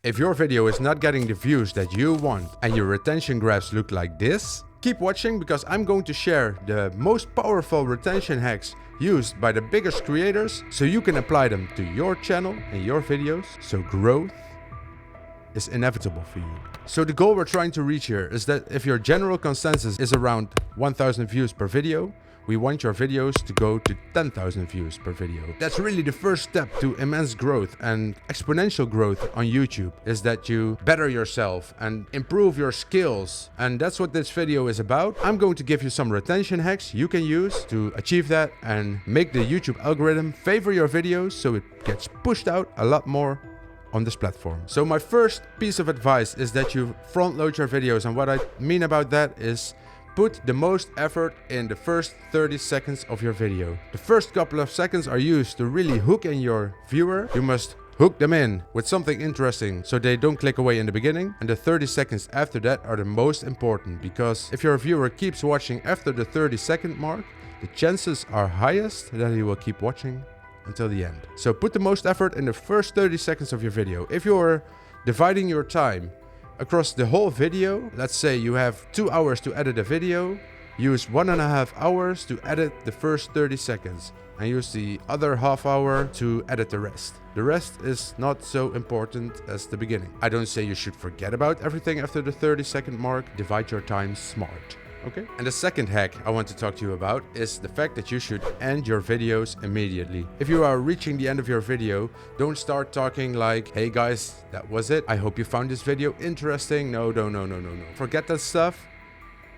If your video is not getting the views that you want and your retention graphs look like this, keep watching because I'm going to share the most powerful retention hacks used by the biggest creators so you can apply them to your channel and your videos so growth is inevitable for you. So the goal we're trying to reach here is that if your general consensus is around 1000 views per video, we want your videos to go to 10,000 views per video. That's really the first step to immense growth and exponential growth on YouTube, is that you better yourself and improve your skills. And that's what this video is about. I'm going to give you some retention hacks you can use to achieve that and make the YouTube algorithm favor your videos so it gets pushed out a lot more on this platform. So my first piece of advice is that you front load your videos. And what I mean about that is put the most effort in the first 30 seconds of your video. The first couple of seconds are used to really hook in your viewer. You must hook them in with something interesting so they don't click away in the beginning. And the 30 seconds after that are the most important, because if your viewer keeps watching after the 30-second mark, the chances are highest that he will keep watching until the end. So put the most effort in the first 30 seconds of your video. If you're dividing your time across the whole video, let's say you have 2 hours to edit a video, use 1.5 hours to edit the first 30 seconds and use the other half hour to edit the rest. The rest is not so important as the beginning. I don't say you should forget about everything after the 30-second mark. Divide your time smart. Okay? And the second hack I want to talk to you about is the fact that you should end your videos immediately. If you are reaching the end of your video, don't start talking like, hey guys, that was it. I hope you found this video interesting. No. Forget that stuff.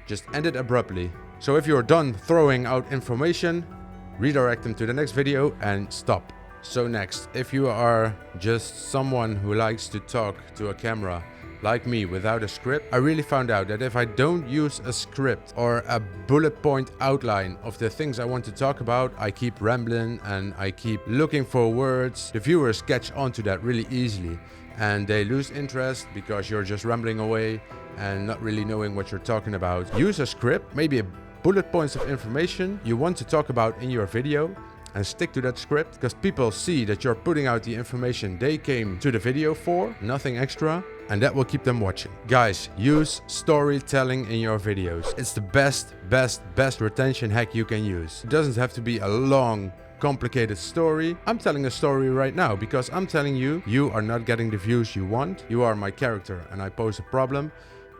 Just end it abruptly. So if you're done throwing out information, redirect them to the next video and stop. So next, if you are just someone who likes to talk to a camera, like me, without a script, I really found out that if I don't use a script or a bullet point outline of the things I want to talk about, I keep rambling and I keep looking for words. The viewers catch on to that really easily and they lose interest because you're just rambling away and not really knowing what you're talking about. Use a script, maybe a bullet points of information you want to talk about in your video, and stick to that script, because people see that you're putting out the information they came to the video for, nothing extra, and that will keep them watching. Guys, use storytelling in your videos. It's the best retention hack you can use. It doesn't have to be a long, complicated story. I'm telling a story right now because I'm telling you, you are not getting the views you want. You are my character and I pose a problem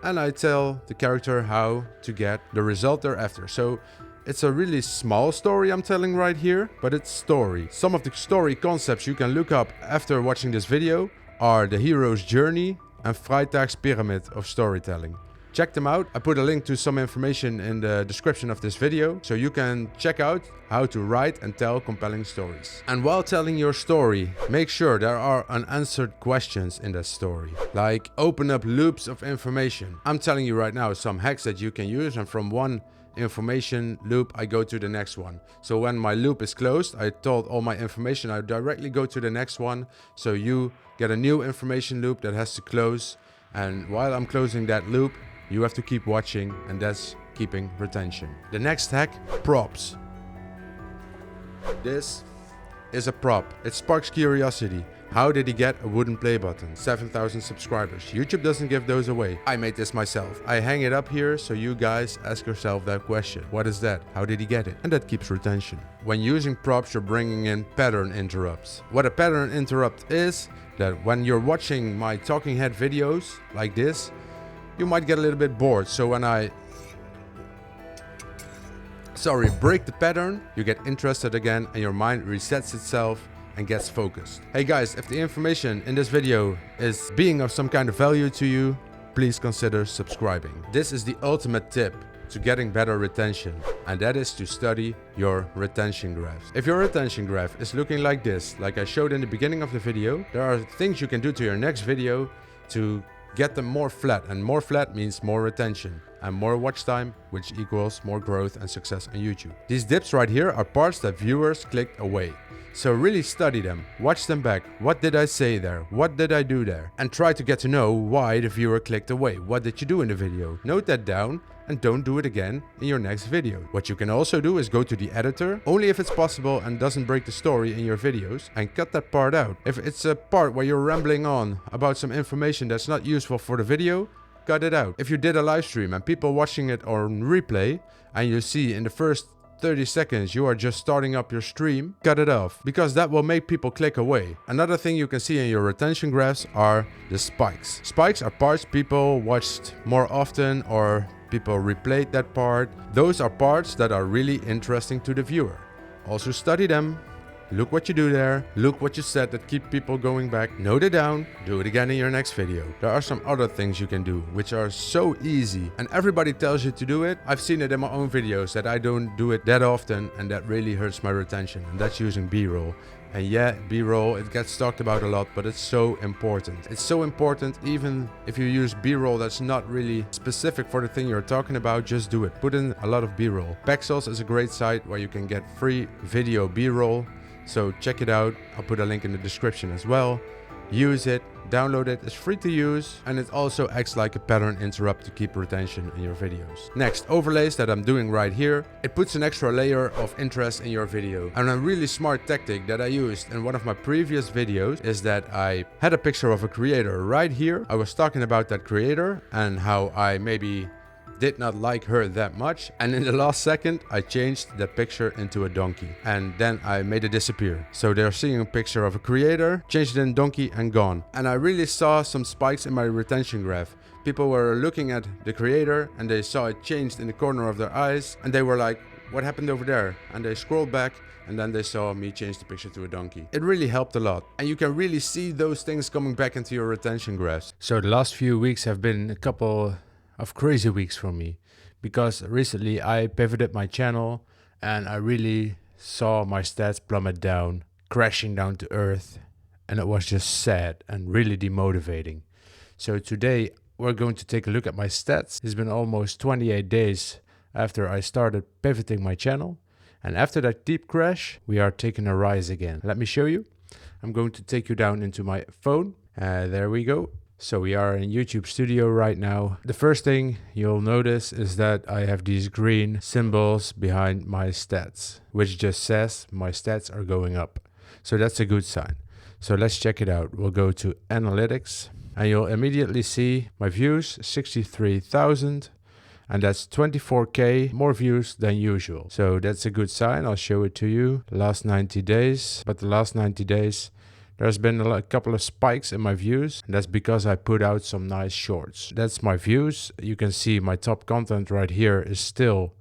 and I tell the character how to get the result thereafter. So it's a really small story I'm telling right here, but it's story. Some of the story concepts you can look up after watching this video are the hero's journey and Freitag's pyramid of storytelling. Check them out. I put a link to some information in the description of this video so you can check out how to write and tell compelling stories. And while telling your story, make sure there are unanswered questions in that story. Like open up loops of information. I'm telling you right now some hacks that you can use, and from one information loop I go to the next one. So when my loop is closed, I told all my information, I directly go to the next one. So you get a new information loop that has to close, and while I'm closing that loop, you have to keep watching, and that's keeping retention. The next hack, props. This is a prop. It sparks curiosity. How did he get a wooden play button? 7,000 subscribers. YouTube doesn't give those away. I made this myself. I hang it up here so you guys ask yourself that question. What is that? How did he get it? And that keeps retention. When using props, you're bringing in pattern interrupts. What a pattern interrupt is that when you're watching my talking head videos like this, you might get a little bit bored. So when I break the pattern, you get interested again and your mind resets itself and gets focused. Hey guys, if the information in this video is being of some kind of value to you, please consider subscribing. This is the ultimate tip to getting better retention, and that is to study your retention graphs. If your retention graph is looking like this, like I showed in the beginning of the video, there are things you can do to your next video to get them more flat, and more flat means more retention. and more watch time, which equals more growth and success on YouTube. These dips right here are parts that viewers clicked away. So really study them, watch them back. What did I say there? What did I do there? And try to get to know why the viewer clicked away. What did you do in the video? Note that down and don't do it again in your next video. What you can also do is go to the editor, only if it's possible and doesn't break the story in your videos, and cut that part out. If it's a part where you're rambling on about some information that's not useful for the video, cut it out. If you did a live stream and people watching it on replay, and you see in the first 30 seconds you are just starting up your stream, cut it off, because that will make people click away. Another thing you can see in your retention graphs are the spikes. Spikes are parts people watched more often or people replayed that part. Those are parts that are really interesting to the viewer. Also study them. Look what you do there, look what you said that keep people going back, note it down, do it again in your next video. There are some other things you can do, which are so easy, and everybody tells you to do it. I've seen it in my own videos that I don't do it that often, and that really hurts my retention, and that's using B-roll. And yeah, B-roll, it gets talked about a lot, but it's so important. It's so important even if you use B-roll that's not really specific for the thing you're talking about, just do it. Put in a lot of B-roll. Pexels is a great site where you can get free video B-roll. So check it out, I'll put a link in the description as well. Use it, download it, it's free to use, and it also acts like a pattern interrupt to keep retention in your videos. Next, overlays that I'm doing right here. It puts an extra layer of interest in your video. And a really smart tactic that I used in one of my previous videos is that I had a picture of a creator right here. I was talking about that creator and how I maybe did not like her that much, and in the last second I changed that picture into a donkey and then I made it disappear. So they're seeing a picture of a creator, changed it in donkey and gone. And I really saw some spikes in my retention graph. People were looking at the creator and they saw it changed in the corner of their eyes and they were like, what happened over there? And they scrolled back and then they saw me change the picture to a donkey. It really helped a lot. And you can really see those things coming back into your retention graphs. So the last few weeks have been a couple of crazy weeks for me, because recently I pivoted my channel and I really saw my stats plummet down, crashing down to earth, and it was just sad and really demotivating. So today we're going to take a look at my stats. It's been almost 28 days after I started pivoting my channel, and after that deep crash we are taking a rise again. Let me show you. I'm going to take you down into my phone. There we go. So we are in YouTube Studio right now. The first thing you'll notice is that I have these green symbols behind my stats, which just says my stats are going up. So that's a good sign. So let's check it out. We'll go to Analytics and you'll immediately see my views, 63,000. And that's 24K more views than usual. So that's a good sign. I'll show it to you. Last 90 days. But the last 90 days, there's been a couple of spikes in my views, and that's because I put out some nice shorts. That's my views. You can see my top content right here is still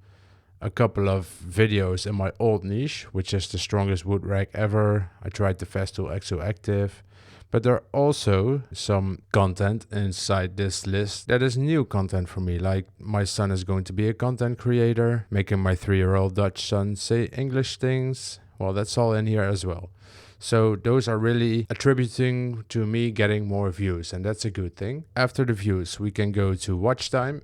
a couple of videos in my old niche, which is the strongest wood rack ever. I tried the Festool Exo Active. But there are also some content inside this list that is new content for me. Like my son is going to be a content creator, making my 3-year-old Dutch son say English things. Well, that's all in here as well. So those are really attributing to me getting more views, and that's a good thing. After the views, we can go to watch time.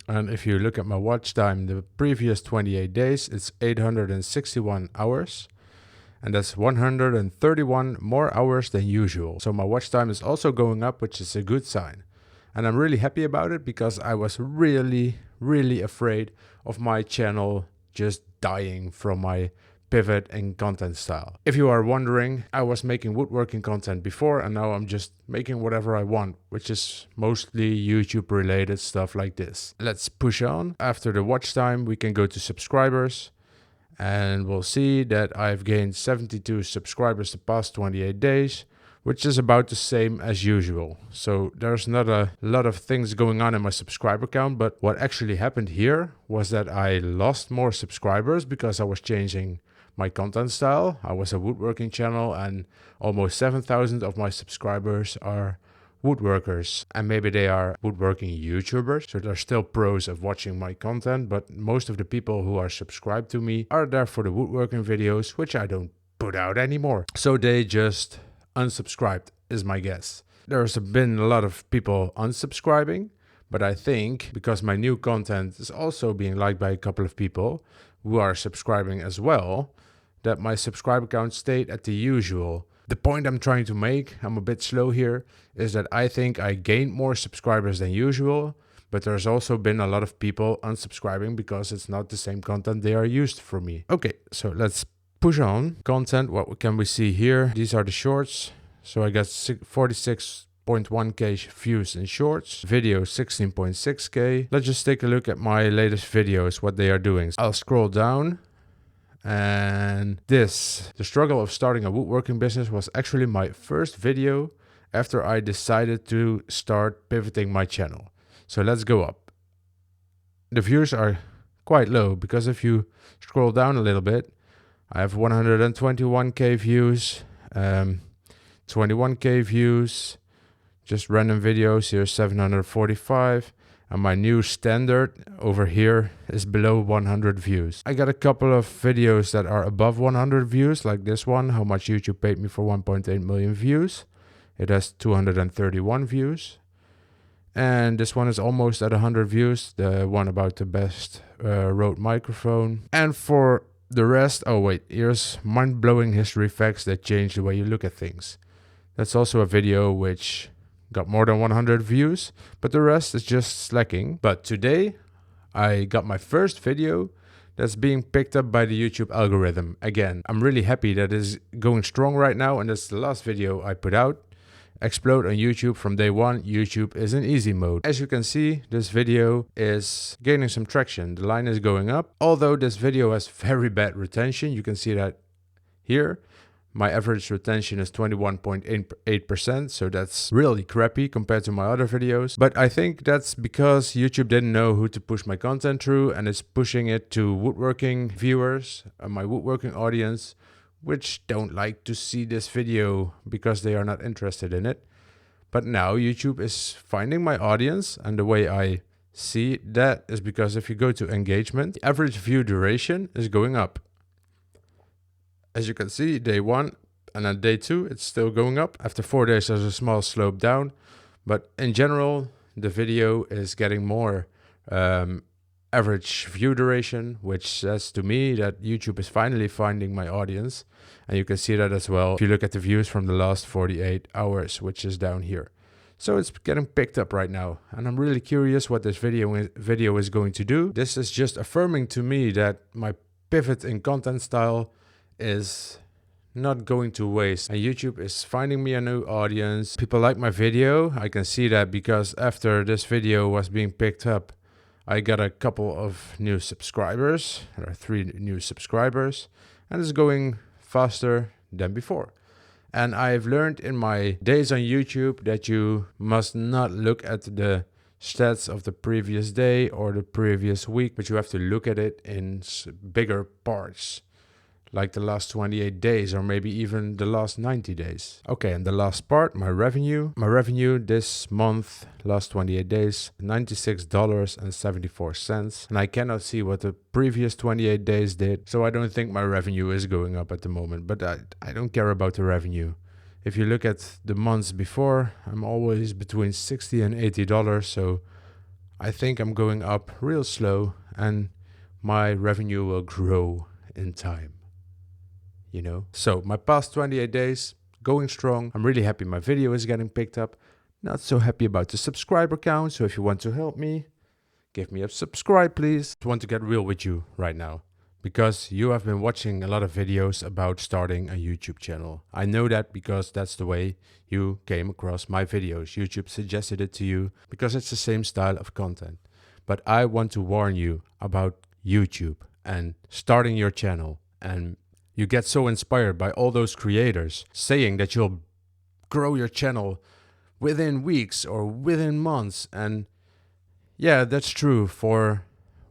And if you look at my watch time, the previous 28 days, it's 861 hours. And that's 131 more hours than usual. So my watch time is also going up, which is a good sign. And I'm really happy about it because I was really afraid of my channel just dying from my pivot and content style. If you are wondering, I was making woodworking content before and now I'm just making whatever I want, which is mostly YouTube related stuff like this. Let's push on. After the watch time, we can go to subscribers and we'll see that I've gained 72 subscribers the past 28 days, which is about the same as usual. So there's not a lot of things going on in my subscriber count, but what actually happened here was that I lost more subscribers because I was changing my content style. I was a woodworking channel and almost 7,000 of my subscribers are woodworkers, and maybe they are woodworking YouTubers, so they're still pros of watching my content, but most of the people who are subscribed to me are there for the woodworking videos, which I don't put out anymore. So they just unsubscribed is my guess. There's been a lot of people unsubscribing, But I think because my new content is also being liked by a couple of people who are subscribing as well, that my subscriber count stayed at the usual. The point I'm trying to make, I'm a bit slow here, is that I think I gained more subscribers than usual, but there's also been a lot of people unsubscribing because it's not the same content they are used from me. Okay, so let's push on. Content, what can we see here? These are the shorts. So I got 46.1k views in shorts. Video 16.6k. Let's just take a look at my latest videos, what they are doing. I'll scroll down. And this, the struggle of starting a woodworking business, was actually my first video after I decided to start pivoting my channel. So let's go up. The views are quite low because if you scroll down a little bit, I have 121k views, 21k views, just random videos. Here's 745. And my new standard over here is below 100 views. I got a couple of videos that are above 100 views, like this one, how much YouTube paid me for 1.8 million views. It has 231 views. And this one is almost at 100 views, the one about the best Rode microphone. And for the rest, oh wait, here's mind-blowing history facts that change the way you look at things. That's also a video which got more than 100 views, but the rest is just slacking. But today I got my first video that's being picked up by the YouTube algorithm. Again, I'm really happy that it's going strong right now, and that's the last video I put out. Explode on YouTube from day one. YouTube is in easy mode. As you can see, this video is gaining some traction. The line is going up. Although this video has very bad retention, you can see that here. My average retention is 21.8%, so that's really crappy compared to my other videos. But I think that's because YouTube didn't know who to push my content through, and it's pushing it to woodworking viewers, my woodworking audience, which don't like to see this video because they are not interested in it. But now YouTube is finding my audience, and the way I see that is because if you go to engagement, the average view duration is going up. As you can see, day one and then day two, it's still going up. After 4 days, there's a small slope down. But in general, the video is getting more average view duration, which says to me that YouTube is finally finding my audience. And you can see that as well if you look at the views from the last 48 hours, which is down here. So it's getting picked up right now. And I'm really curious what this video is going to do. This is just affirming to me that my pivot in content style is not going to waste, and YouTube is finding me a new audience. People like my video. I can see that because after this video was being picked up, I got a couple of new subscribers. There are 3 new subscribers, and it's going faster than before. And I've learned in my days on YouTube that you must not look at the stats of the previous day or the previous week, but you have to look at it in bigger parts, like the last 28 days or maybe even the last 90 days. Okay, and the last part, my revenue. My revenue this month, last 28 days, $96.74. And I cannot see what the previous 28 days did, so I don't think my revenue is going up at the moment. But I don't care about the revenue. If you look at the months before, I'm always between $60 and $80, so I think I'm going up real slow and my revenue will grow in time. You know, so my past 28 days going strong. I'm really happy my video is getting picked up. Not so happy about the subscriber count. So if you want to help me, give me a subscribe, please. I want to get real with you right now because you have been watching a lot of videos about starting a YouTube channel. I know that because that's the way you came across my videos. YouTube suggested it to you because it's the same style of content. But I want to warn you about YouTube and starting your channel. And you get so inspired by all those creators saying that you'll grow your channel within weeks or within months. And yeah, that's true for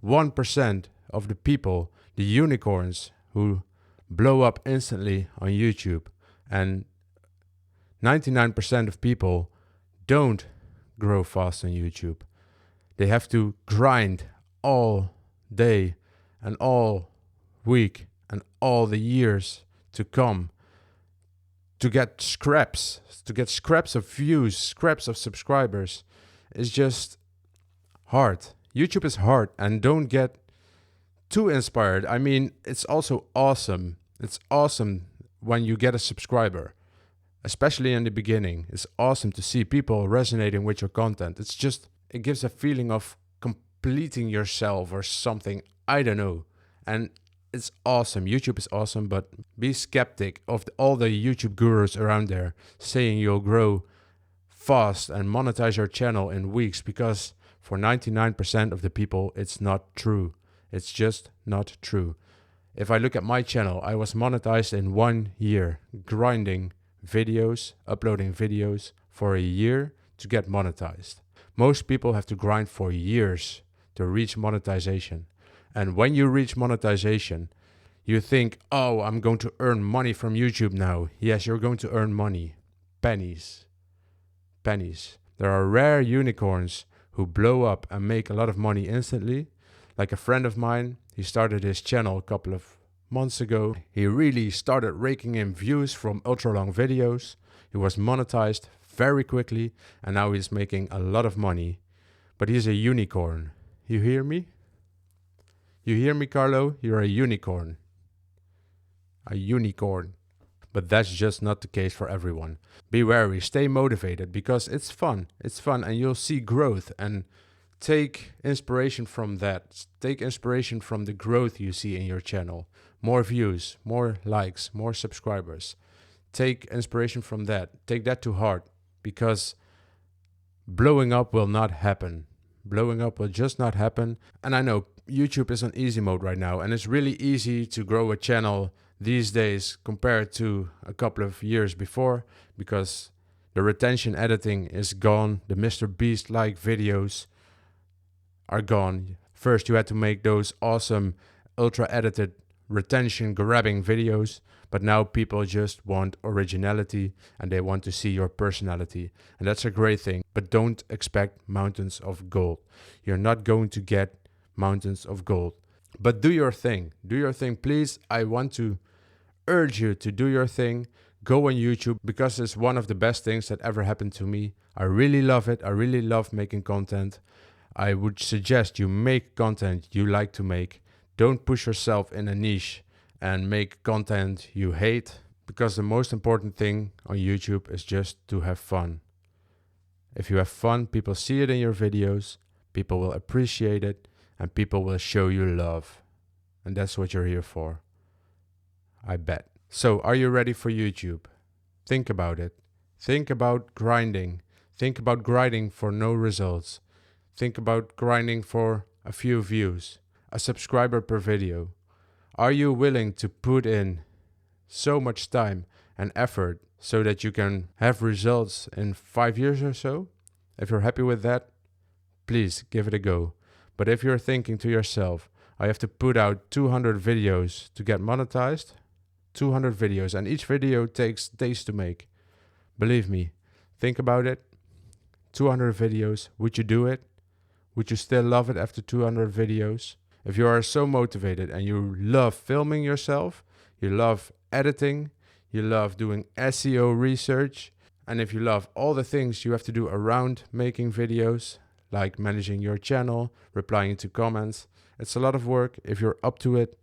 1% of the people, the unicorns who blow up instantly on YouTube. And 99% of people don't grow fast on YouTube. They have to grind all day and all week and all the years to come to get scraps of views, scraps of subscribers. It's just hard. YouTube is hard, and don't get too inspired. I mean, it's also awesome. It's awesome when you get a subscriber, especially in the beginning. It's awesome to see people resonating with your content. It gives a feeling of completing yourself or something. I don't know. And it's awesome. YouTube is awesome, but be skeptic of all the YouTube gurus around there saying you'll grow fast and monetize your channel in weeks, because for 99% of the people, it's not true. It's just not true. If I look at my channel, I was monetized in 1 year, grinding videos, uploading videos for a year to get monetized. Most people have to grind for years to reach monetization. And when you reach monetization, you think, oh, I'm going to earn money from YouTube now. Yes, you're going to earn money. Pennies. Pennies. There are rare unicorns who blow up and make a lot of money instantly. Like a friend of mine, he started his channel a couple of months ago. He really started raking in views from ultra long videos. He was monetized very quickly, and now he's making a lot of money. But he's a unicorn. You hear me? You hear me, Carlo? You're a unicorn. A unicorn. But that's just not the case for everyone. Be wary, stay motivated, because it's fun. It's fun, and you'll see growth, and take inspiration from that. Take inspiration from the growth you see in your channel. More views, more likes, more subscribers. Take inspiration from that. Take that to heart, because blowing up will not happen. Blowing up will just not happen. And I know YouTube is on easy mode right now, and it's really easy to grow a channel these days compared to a couple of years before, because the retention editing is gone. The Mr. Beast-like videos are gone. First, you had to make those awesome ultra-edited retention-grabbing videos, but now people just want originality and they want to see your personality. And that's a great thing, but don't expect mountains of gold. You're not going to get mountains of gold. But do your thing. Do your thing, please. I want to urge you to do your thing. Go on YouTube, because it's one of the best things that ever happened to me. I really love it. I really love making content. I would suggest you make content you like to make. Don't push yourself in a niche and make content you hate, because the most important thing on YouTube is just to have fun. If you have fun, people see it in your videos, people will appreciate it, and people will show you love. And that's what you're here for, I bet. So, are you ready for YouTube? Think about it. Think about grinding. Think about grinding for no results. Think about grinding for a few views, a subscriber per video. Are you willing to put in so much time and effort so that you can have results in 5 years or so? If you're happy with that, please give it a go. But if you're thinking to yourself, I have to put out 200 videos to get monetized, 200 videos, and each video takes days to make. Believe me, think about it. 200 videos, would you do it? Would you still love it after 200 videos? If you are so motivated and you love filming yourself, you love editing, you love doing SEO research, and if you love all the things you have to do around making videos, like managing your channel, replying to comments, it's a lot of work. If you're up to it,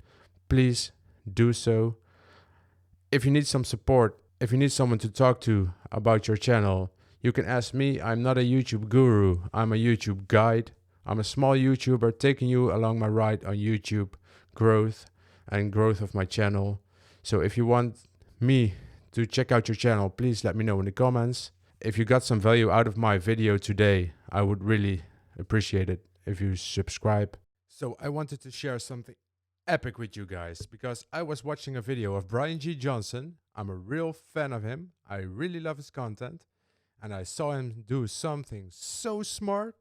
please do so. If you need some support, if you need someone to talk to about your channel, you can ask me. I'm not a YouTube guru. I'm a YouTube guide. I'm a small YouTuber taking you along my ride on YouTube growth and growth of my channel. So if you want me to check out your channel, please let me know in the comments. If you got some value out of my video today, I would really appreciate it if you subscribe. So I wanted to share something epic with you guys, because I was watching a video of Brian G. Johnson. I'm a real fan of him. I really love his content. And I saw him do something so smart.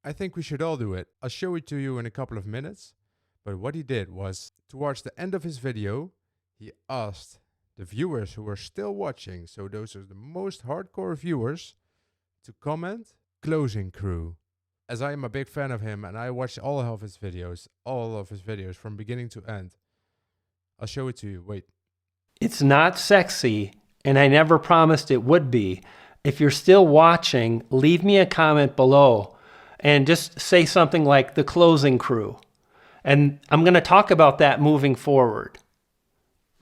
I think we should all do it. I'll show it to you in a couple of minutes. But what he did was, towards the end of his video, he asked the viewers who were still watching, so those are the most hardcore viewers, to comment "closing crew." As I am a big fan of him and I watched all of his videos from beginning to end. I'll show it to you. Wait. It's not sexy, and I never promised it would be. If you're still watching, leave me a comment below. and just say something like the closing crew. And I'm going to talk about that moving forward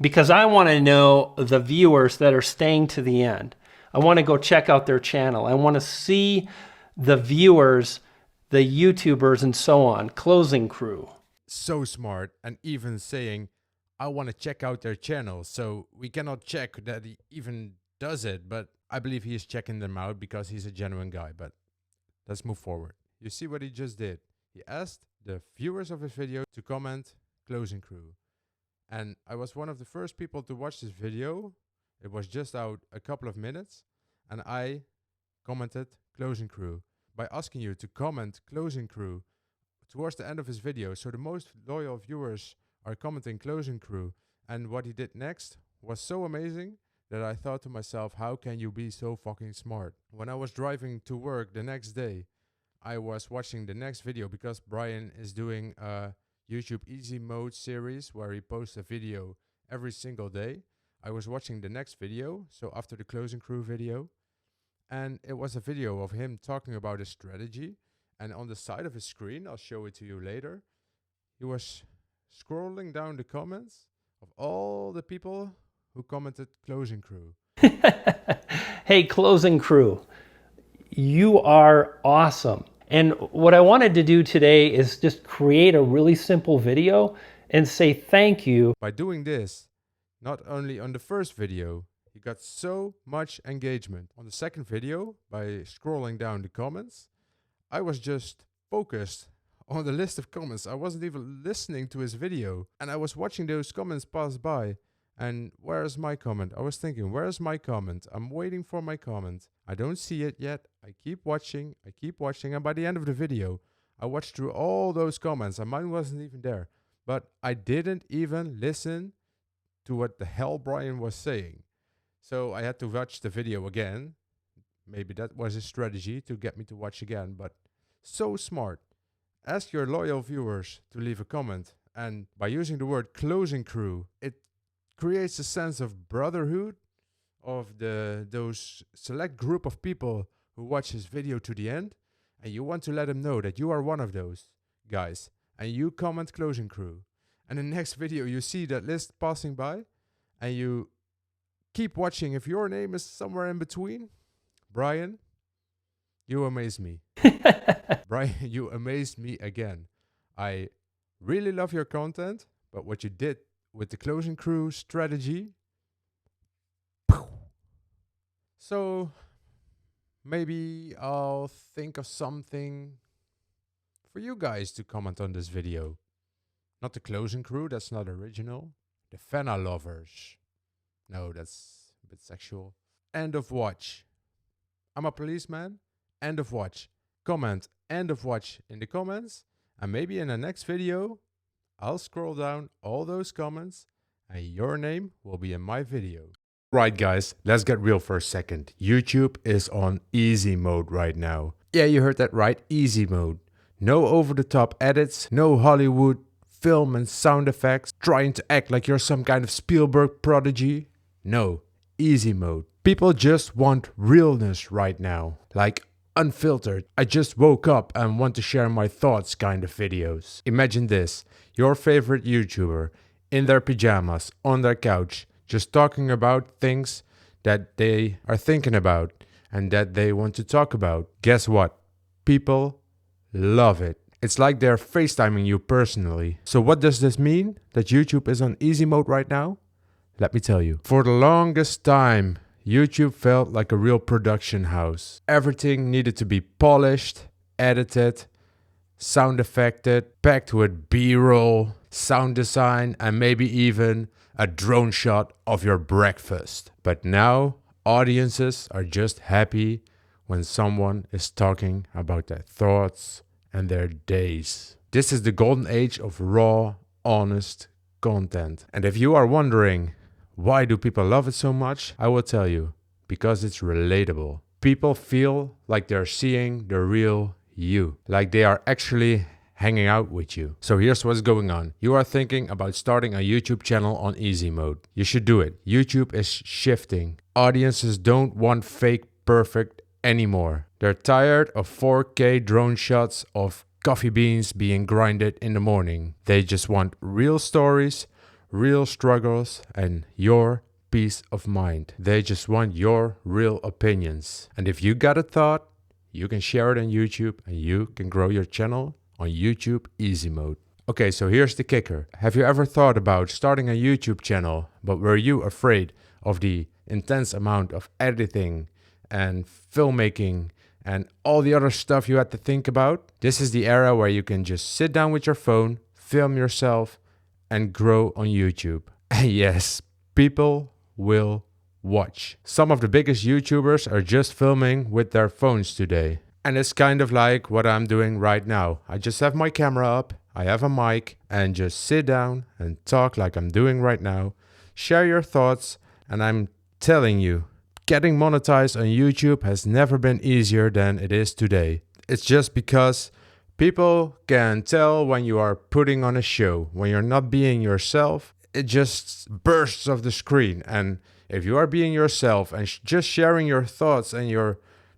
because I want to know the viewers that are staying to the end. I want to go check out their channel. I want to see the viewers, the YouTubers and so on, closing crew. So smart, and even saying, I want to check out their channel. So we cannot check that he even does it, but I believe he is checking them out because he's a genuine guy. But let's move forward. You see what he just did? He asked the viewers of his video to comment closing crew. And I was one of the first people to watch this video. It was just out a couple of minutes, and I commented closing crew by asking you to comment closing crew towards the end of his video. So the most loyal viewers are commenting closing crew. And what he did next was so amazing that I thought to myself, how can you be so fucking smart? When I was driving to work the next day, I was watching the next video because Brian is doing a YouTube easy mode series where he posts a video every single day. I was watching the next video, so after the closing crew video, and it was a video of him talking about his strategy. And on the side of his screen, I'll show it to you later, he was scrolling down the comments of all the people who commented closing crew. Hey, closing crew, you are awesome. And what I wanted to do today is just create a really simple video and say thank you. By doing this, not only on the first video, he got so much engagement. On the second video, by scrolling down the comments, I was just focused on the list of comments. I wasn't even listening to his video. And I was watching those comments pass by. And where's my comment? I was thinking, where's my comment? I'm waiting for my comment. I don't see it yet. I keep watching. And by the end of the video, I watched through all those comments and mine wasn't even there. But I didn't even listen to what the hell Brian was saying. So I had to watch the video again. Maybe that was his strategy to get me to watch again, but so smart. Ask your loyal viewers to leave a comment, and by using the word closing crew, it creates a sense of brotherhood of those select group of people who watch his video to the end, and you want to let them know that you are one of those guys, and you comment closing crew. And in the next video you see that list passing by, and you keep watching. If your name is somewhere in between, Brian, you amaze me. Brian, you amazed me again. I really love your content, but what you did with the closing crew strategy. So maybe I'll think of something for you guys to comment on this video. Not the closing crew, that's not original. The Fena lovers. No, that's a bit sexual. End of watch. I'm a policeman. End of watch. Comment end of watch in the comments. And maybe in the next video, I'll scroll down all those comments and your name will be in my video. Right guys, let's get real for a second. YouTube is on easy mode right now. Yeah, you heard that right, easy mode. No over-the-top edits, no Hollywood film and sound effects, trying to act like you're some kind of Spielberg prodigy. No, easy mode. People just want realness right now, like unfiltered, I just woke up and want to share my thoughts kind of videos. Imagine this, your favorite YouTuber in their pajamas on their couch, just talking about things that they are thinking about and that they want to talk about. Guess what? People love it. It's like they're FaceTiming you personally. So what does this mean? That YouTube is on easy mode right now? Let me tell you. For the longest time, YouTube felt like a real production house. Everything needed to be polished, edited, sound affected, packed with B-roll, sound design, and maybe even a drone shot of your breakfast. But now, audiences are just happy when someone is talking about their thoughts and their days. This is the golden age of raw, honest content. And if you are wondering, why do people love it so much? I will tell you, because it's relatable. People feel like they're seeing the real you, like they are actually hanging out with you. So here's what's going on. You are thinking about starting a YouTube channel on easy mode. You should do it. YouTube is shifting. Audiences don't want fake, perfect anymore. They're tired of 4K drone shots of coffee beans being grinded in the morning. They just want real stories, real struggles, and your peace of mind. They just want your real opinions. And if you got a thought, you can share it on YouTube and you can grow your channel on YouTube easy mode. Okay, so here's the kicker. Have you ever thought about starting a YouTube channel, but were you afraid of the intense amount of editing and filmmaking and all the other stuff you had to think about? This is the era where you can just sit down with your phone, film yourself, and grow on YouTube. And yes, people will watch. Some of the biggest YouTubers are just filming with their phones today. And it's kind of like what I'm doing right now. I just have my camera up, I have a mic, and just sit down and talk like I'm doing right now. Share your thoughts, and I'm telling you, getting monetized on YouTube has never been easier than it is today. It's just because people can tell when you are putting on a show. When you're not being yourself, it just bursts off the screen. And if you are being yourself and just sharing your thoughts and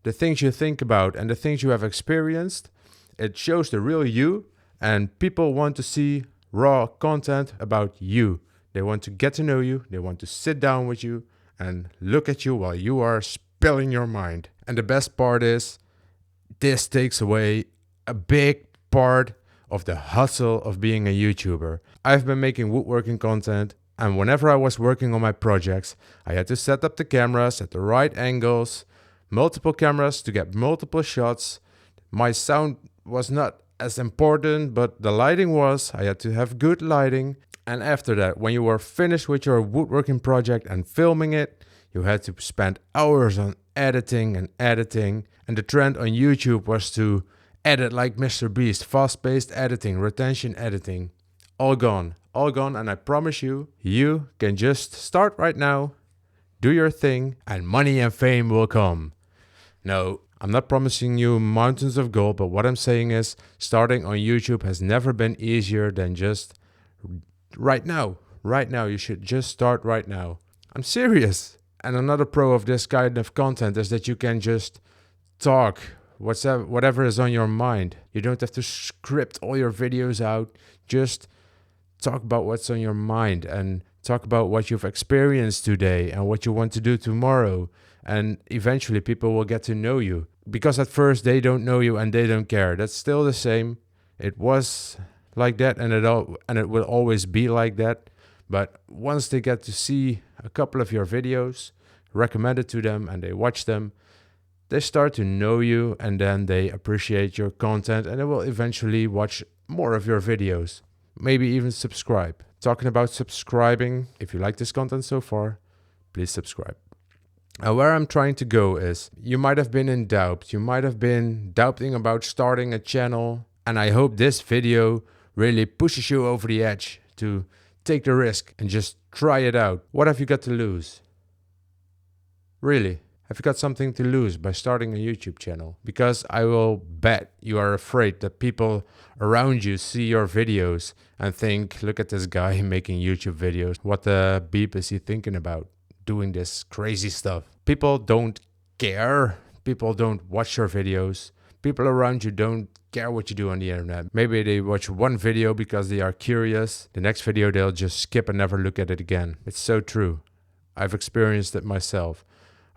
the things you think about and the things you have experienced, it shows the real you, and people want to see raw content about you. They want to get to know you, they want to sit down with you and look at you while you are spilling your mind. And the best part is, this takes away a big part of the hustle of being a YouTuber. I've been making woodworking content, and whenever I was working on my projects, I had to set up the cameras at the right angles, multiple cameras to get multiple shots. My sound was not as important, but the lighting was. I had to have good lighting. And after that, when you were finished with your woodworking project and filming it, you had to spend hours on editing and editing. And the trend on YouTube was to edit like Mr. Beast, fast-paced editing, retention editing. All gone, and I promise you, you can just start right now, do your thing, and money and fame will come. No, I'm not promising you mountains of gold, but what I'm saying is starting on YouTube has never been easier than just right now. Right now, you should just start right now. I'm serious. And another pro of this kind of content is that you can just talk whatever is on your mind. You don't have to script all your videos out. Just talk about what's on your mind and talk about what you've experienced today and what you want to do tomorrow. And eventually people will get to know you, because at first they don't know you and they don't care. That's still the same. It was like that, and it will always be like that. But once they get to see a couple of your videos recommended to them and they watch them, they start to know you, and then they appreciate your content, and they will eventually watch more of your videos. Maybe even subscribe. Talking about subscribing, if you like this content so far, please subscribe. And where I'm trying to go is, you might have been in doubt. You might have been doubting about starting a channel. And I hope this video really pushes you over the edge to take the risk and just try it out. What have you got to lose? Really? Have you got something to lose by starting a YouTube channel? Because I will bet you are afraid that people around you see your videos and think, look at this guy making YouTube videos. What the beep is he thinking about? Doing this crazy stuff. People don't care. People don't watch your videos. People around you don't care what you do on the internet. Maybe they watch one video because they are curious. The next video they'll just skip and never look at it again. It's so true. I've experienced it myself.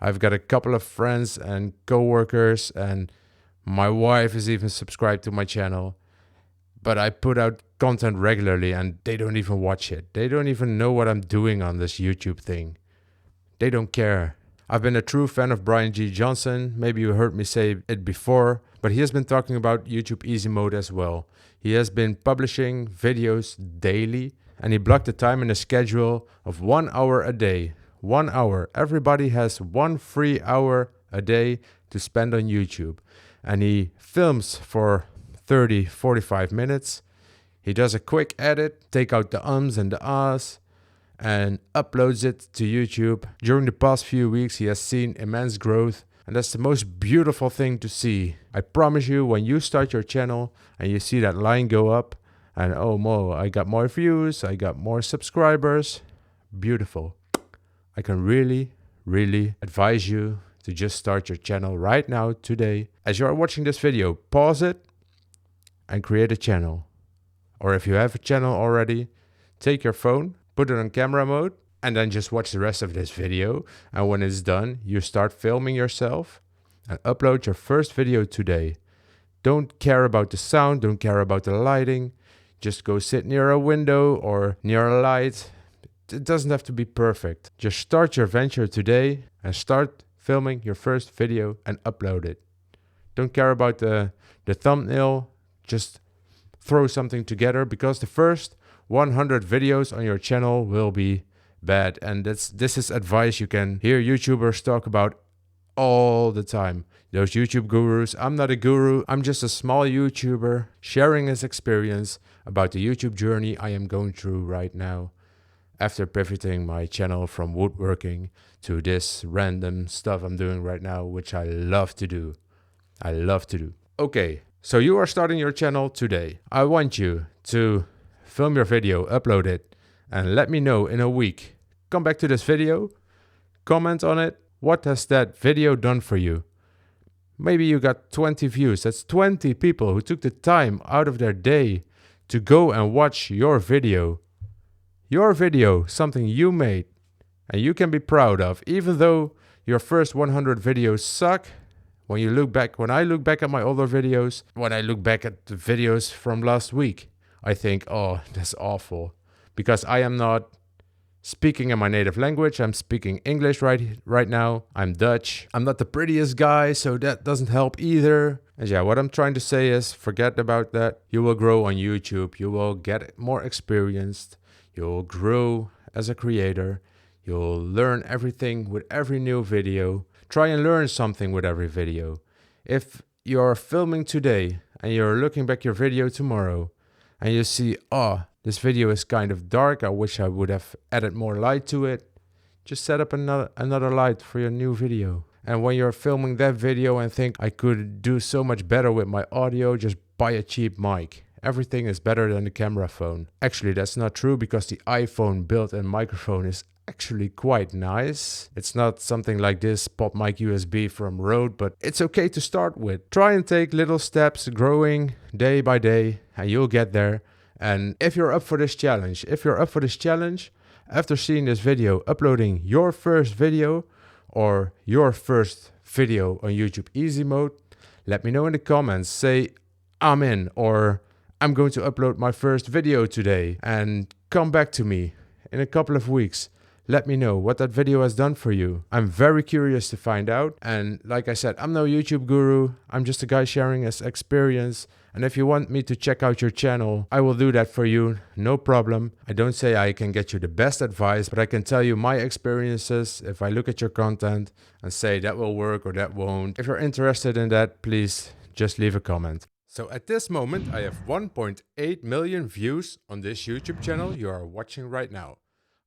I've got a couple of friends and co-workers, and my wife is even subscribed to my channel. But I put out content regularly and they don't even watch it. They don't even know what I'm doing on this YouTube thing. They don't care. I've been a true fan of Brian G. Johnson. Maybe you heard me say it before, but he has been talking about YouTube easy mode as well. He has been publishing videos daily, and he blocked the time in a schedule of 1 hour a day. 1 hour. Everybody has 1 free hour a day to spend on YouTube. And he films for 30, 45 minutes. He does a quick edit, take out the ums and the ahs, and uploads it to YouTube. During the past few weeks, he has seen immense growth, and that's the most beautiful thing to see. I promise you, when you start your channel and you see that line go up, and oh, Mo, I got more views, I got more subscribers, beautiful. I can really, really advise you to just start your channel right now, today. As you are watching this video, pause it and create a channel. Or if you have a channel already, take your phone, put it on camera mode, and then just watch the rest of this video. And when it's done, you start filming yourself and upload your first video today. Don't care about the sound, don't care about the lighting. Just go sit near a window or near a light. It doesn't have to be perfect. Just start your venture today and start filming your first video and upload it. Don't care about the thumbnail. Just throw something together, because the first 100 videos on your channel will be bad. And this is advice you can hear YouTubers talk about all the time. Those YouTube gurus. I'm not a guru. I'm just a small YouTuber sharing his experience about the YouTube journey I am going through right now, after pivoting my channel from woodworking to this random stuff I'm doing right now, which I love to do. Okay, so you are starting your channel today. I want you to film your video, upload it, and let me know in a week. Come back to this video, comment on it. What has that video done for you? Maybe you got 20 views. That's 20 people who took the time out of their day to go and watch your video. Your video, something you made and you can be proud of, even though your first 100 videos suck. When I look back at my older videos, when I look back at the videos from last week, I think, oh, that's awful, because I am not speaking in my native language. I'm speaking English right now. I'm Dutch. I'm not the prettiest guy, so that doesn't help either. And yeah, what I'm trying to say is, forget about that. You will grow on YouTube. You will get more experienced. You'll grow as a creator. You'll learn everything with every new video. Try and learn something with every video. If you're filming today and you're looking back your video tomorrow and you see, oh, this video is kind of dark, I wish I would have added more light to it, just set up another light for your new video. And when you're filming that video and think, I could do so much better with my audio, just buy a cheap mic. Everything is better than the camera phone. Actually, that's not true, because the iPhone built-in microphone is actually quite nice. It's not something like this pop mic USB from Rode, but it's okay to start with. Try and take little steps, growing day by day, and you'll get there. And if you're up for this challenge, after seeing this video, uploading your first video or your first video on YouTube easy mode, let me know in the comments. Say, I'm in, or I'm going to upload my first video today, and come back to me in a couple of weeks. Let me know what that video has done for you. I'm very curious to find out. And like I said, I'm no YouTube guru. I'm just a guy sharing his experience. And if you want me to check out your channel, I will do that for you. No problem. I don't say I can get you the best advice, but I can tell you my experiences if I look at your content and say that will work or that won't. If you're interested in that, please just leave a comment. So at this moment, I have 1.8 million views on this YouTube channel you are watching right now.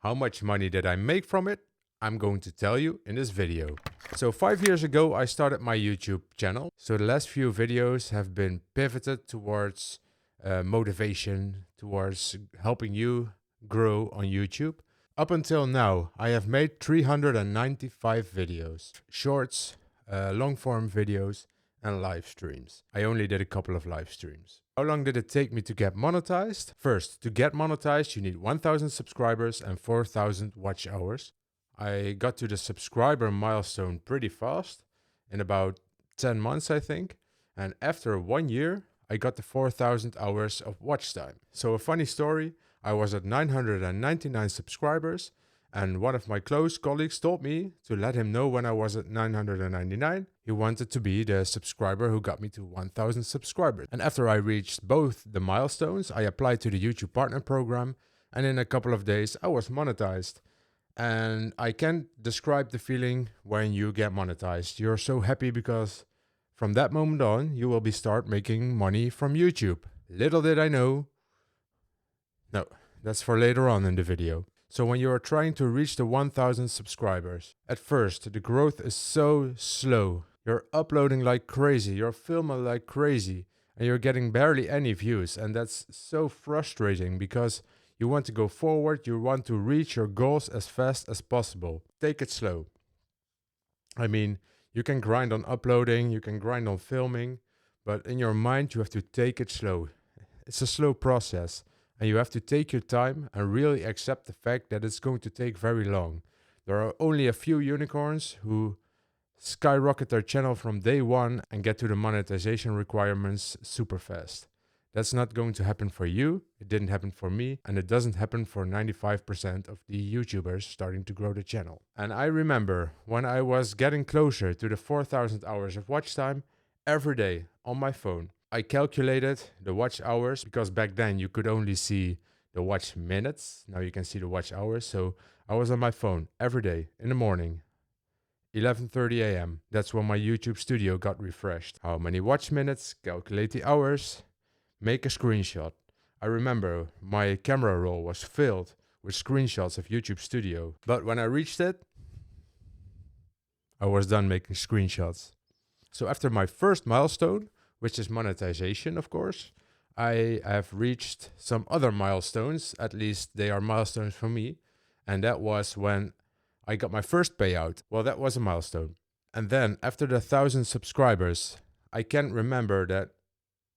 How much money did I make from it? I'm going to tell you in this video. So 5 years ago, I started my YouTube channel. So the last few videos have been pivoted towards motivation, towards helping you grow on YouTube. Up until now, I have made 395 videos, shorts, long form videos, and live streams. I only did a couple of live streams. How long did it take me to get monetized? First, to get monetized, you need 1,000 subscribers and 4,000 watch hours. I got to the subscriber milestone pretty fast, in about 10 months, I think. And after 1 year, I got the 4,000 hours of watch time. So a funny story, I was at 999 subscribers, and one of my close colleagues told me to let him know when I was at 999. He wanted to be the subscriber who got me to 1,000 subscribers. And after I reached both the milestones, I applied to the YouTube Partner Program, and in a couple of days, I was monetized. And I can't describe the feeling when you get monetized. You're so happy, because from that moment on, you will start making money from YouTube. Little did I know. No, that's for later on in the video. So when you are trying to reach the 1,000 subscribers, at first the growth is so slow. You're uploading like crazy, you're filming like crazy, and you're getting barely any views. And that's so frustrating, because you want to go forward, you want to reach your goals as fast as possible. Take it slow. I mean, You can grind on uploading, you can grind on filming, but in your mind you have to take it slow. It's a slow process, and you have to take your time and really accept the fact that it's going to take very long. There are only a few unicorns who skyrocket their channel from day one and get to the monetization requirements super fast. That's not going to happen for you, it didn't happen for me, and it doesn't happen for 95% of the YouTubers starting to grow the channel. And I remember when I was getting closer to the 4,000 hours of watch time, every day on my phone, I calculated the watch hours, because back then you could only see the watch minutes, now you can see the watch hours. So I was on my phone every day in the morning, 11:30 a.m. That's when my YouTube studio got refreshed. How many watch minutes, calculate the hours, make a screenshot. I remember my camera roll was filled with screenshots of YouTube Studio. But when I reached it, I was done making screenshots. So after my first milestone, which is monetization, of course, I have reached some other milestones. At least they are milestones for me. And that was when I got my first payout. Well, that was a milestone. And then after the 1,000 subscribers, I can't remember that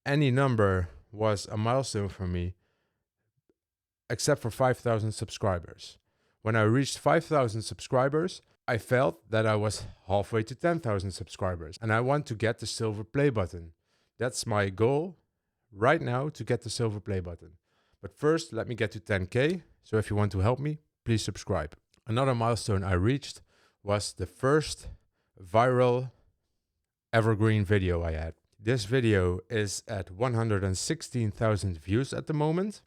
any number was a milestone for me except for 5,000 subscribers. When I reached 5,000 subscribers, I felt that I was halfway to 10,000 subscribers and I want to get the silver play button. That's my goal right now, to get the silver play button. But first, let me get to 10K. So if you want to help me, please subscribe. Another milestone I reached was the first viral evergreen video I had. This video is at 116,000 views at the moment,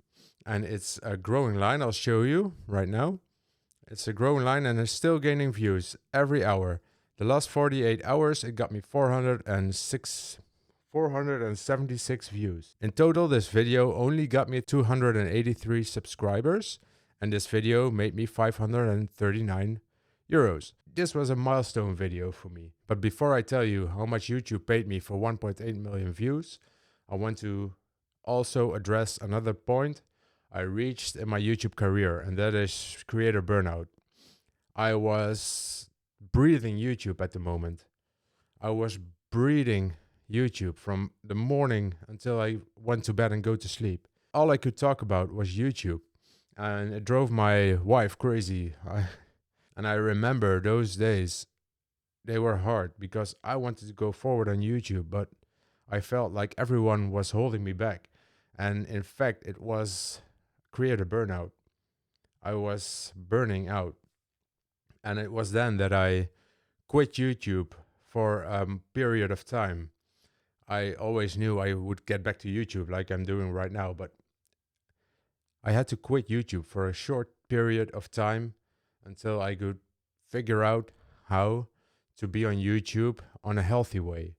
and it's a growing line. I'll show you right now. It's a growing line and it's still gaining views every hour. The last 48 hours, it got me 476 views. In total, this video only got me 283 subscribers, and this video made me 539 euros. This was a milestone video for me. But before I tell you how much YouTube paid me for 1.8 million views, I want to also address another point I reached in my YouTube career, and that is creator burnout. I was breathing YouTube at the moment. I was breathing YouTube from the morning until I went to bed and go to sleep. All I could talk about was YouTube, and it drove my wife crazy. And I remember those days, they were hard because I wanted to go forward on YouTube, but I felt like everyone was holding me back. And in fact, it was creator burnout. I was burning out. And it was then that I quit YouTube for a period of time. I always knew I would get back to YouTube like I'm doing right now, but I had to quit YouTube for a short period of time until I could figure out how to be on YouTube on a healthy way.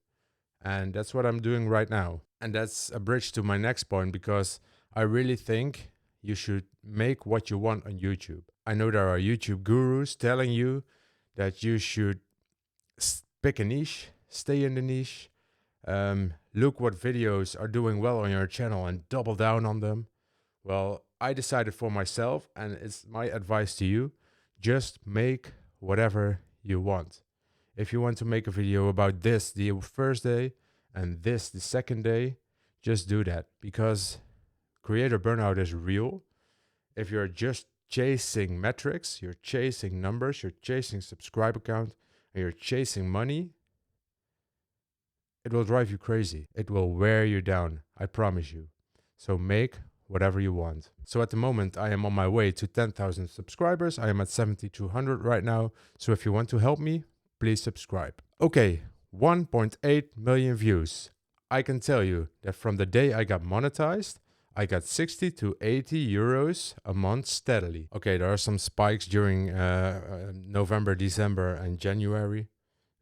And that's what I'm doing right now. And that's a bridge to my next point, because I really think you should make what you want on YouTube. I know there are YouTube gurus telling you that you should pick a niche, stay in the niche, look what videos are doing well on your channel and double down on them. Well, I decided for myself, and it's my advice to you, just make whatever you want. If you want to make a video about this the first day and this the second day, just do that, because creator burnout is real. If you're just chasing metrics, you're chasing numbers, you're chasing subscriber count, and you're chasing money, it will drive you crazy. It will wear you down, I promise you. So make whatever you want. So at the moment, I am on my way to 10,000 subscribers. I am at 7,200 right now. So if you want to help me, please subscribe. Okay, 1.8 million views. I can tell you that from the day I got monetized, I got 60 to 80 euros a month steadily. Okay, there are some spikes during November, December, and January.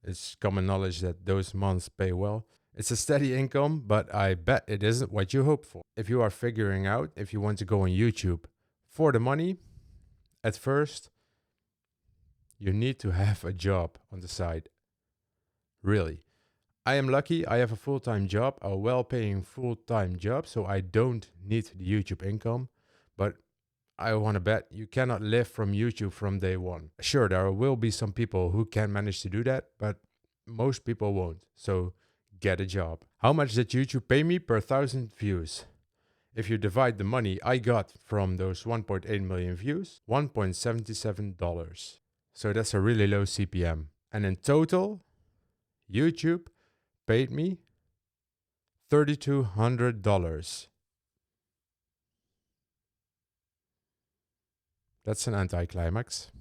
It's common knowledge that those months pay well. It's a steady income, but I bet it isn't what you hope for. If you are figuring out if you want to go on YouTube for the money, at first, you need to have a job on the side. Really. I am lucky, I have a full-time job, a well-paying full-time job, so I don't need the YouTube income. But I want to bet you cannot live from YouTube from day one. Sure, there will be some people who can manage to do that, but most people won't. So get a job. How much did YouTube pay me per 1,000 views? If you divide the money I got from those 1.8 million views, $1.77. So that's a really low CPM. And in total, YouTube paid me $3,200. That's an anticlimax.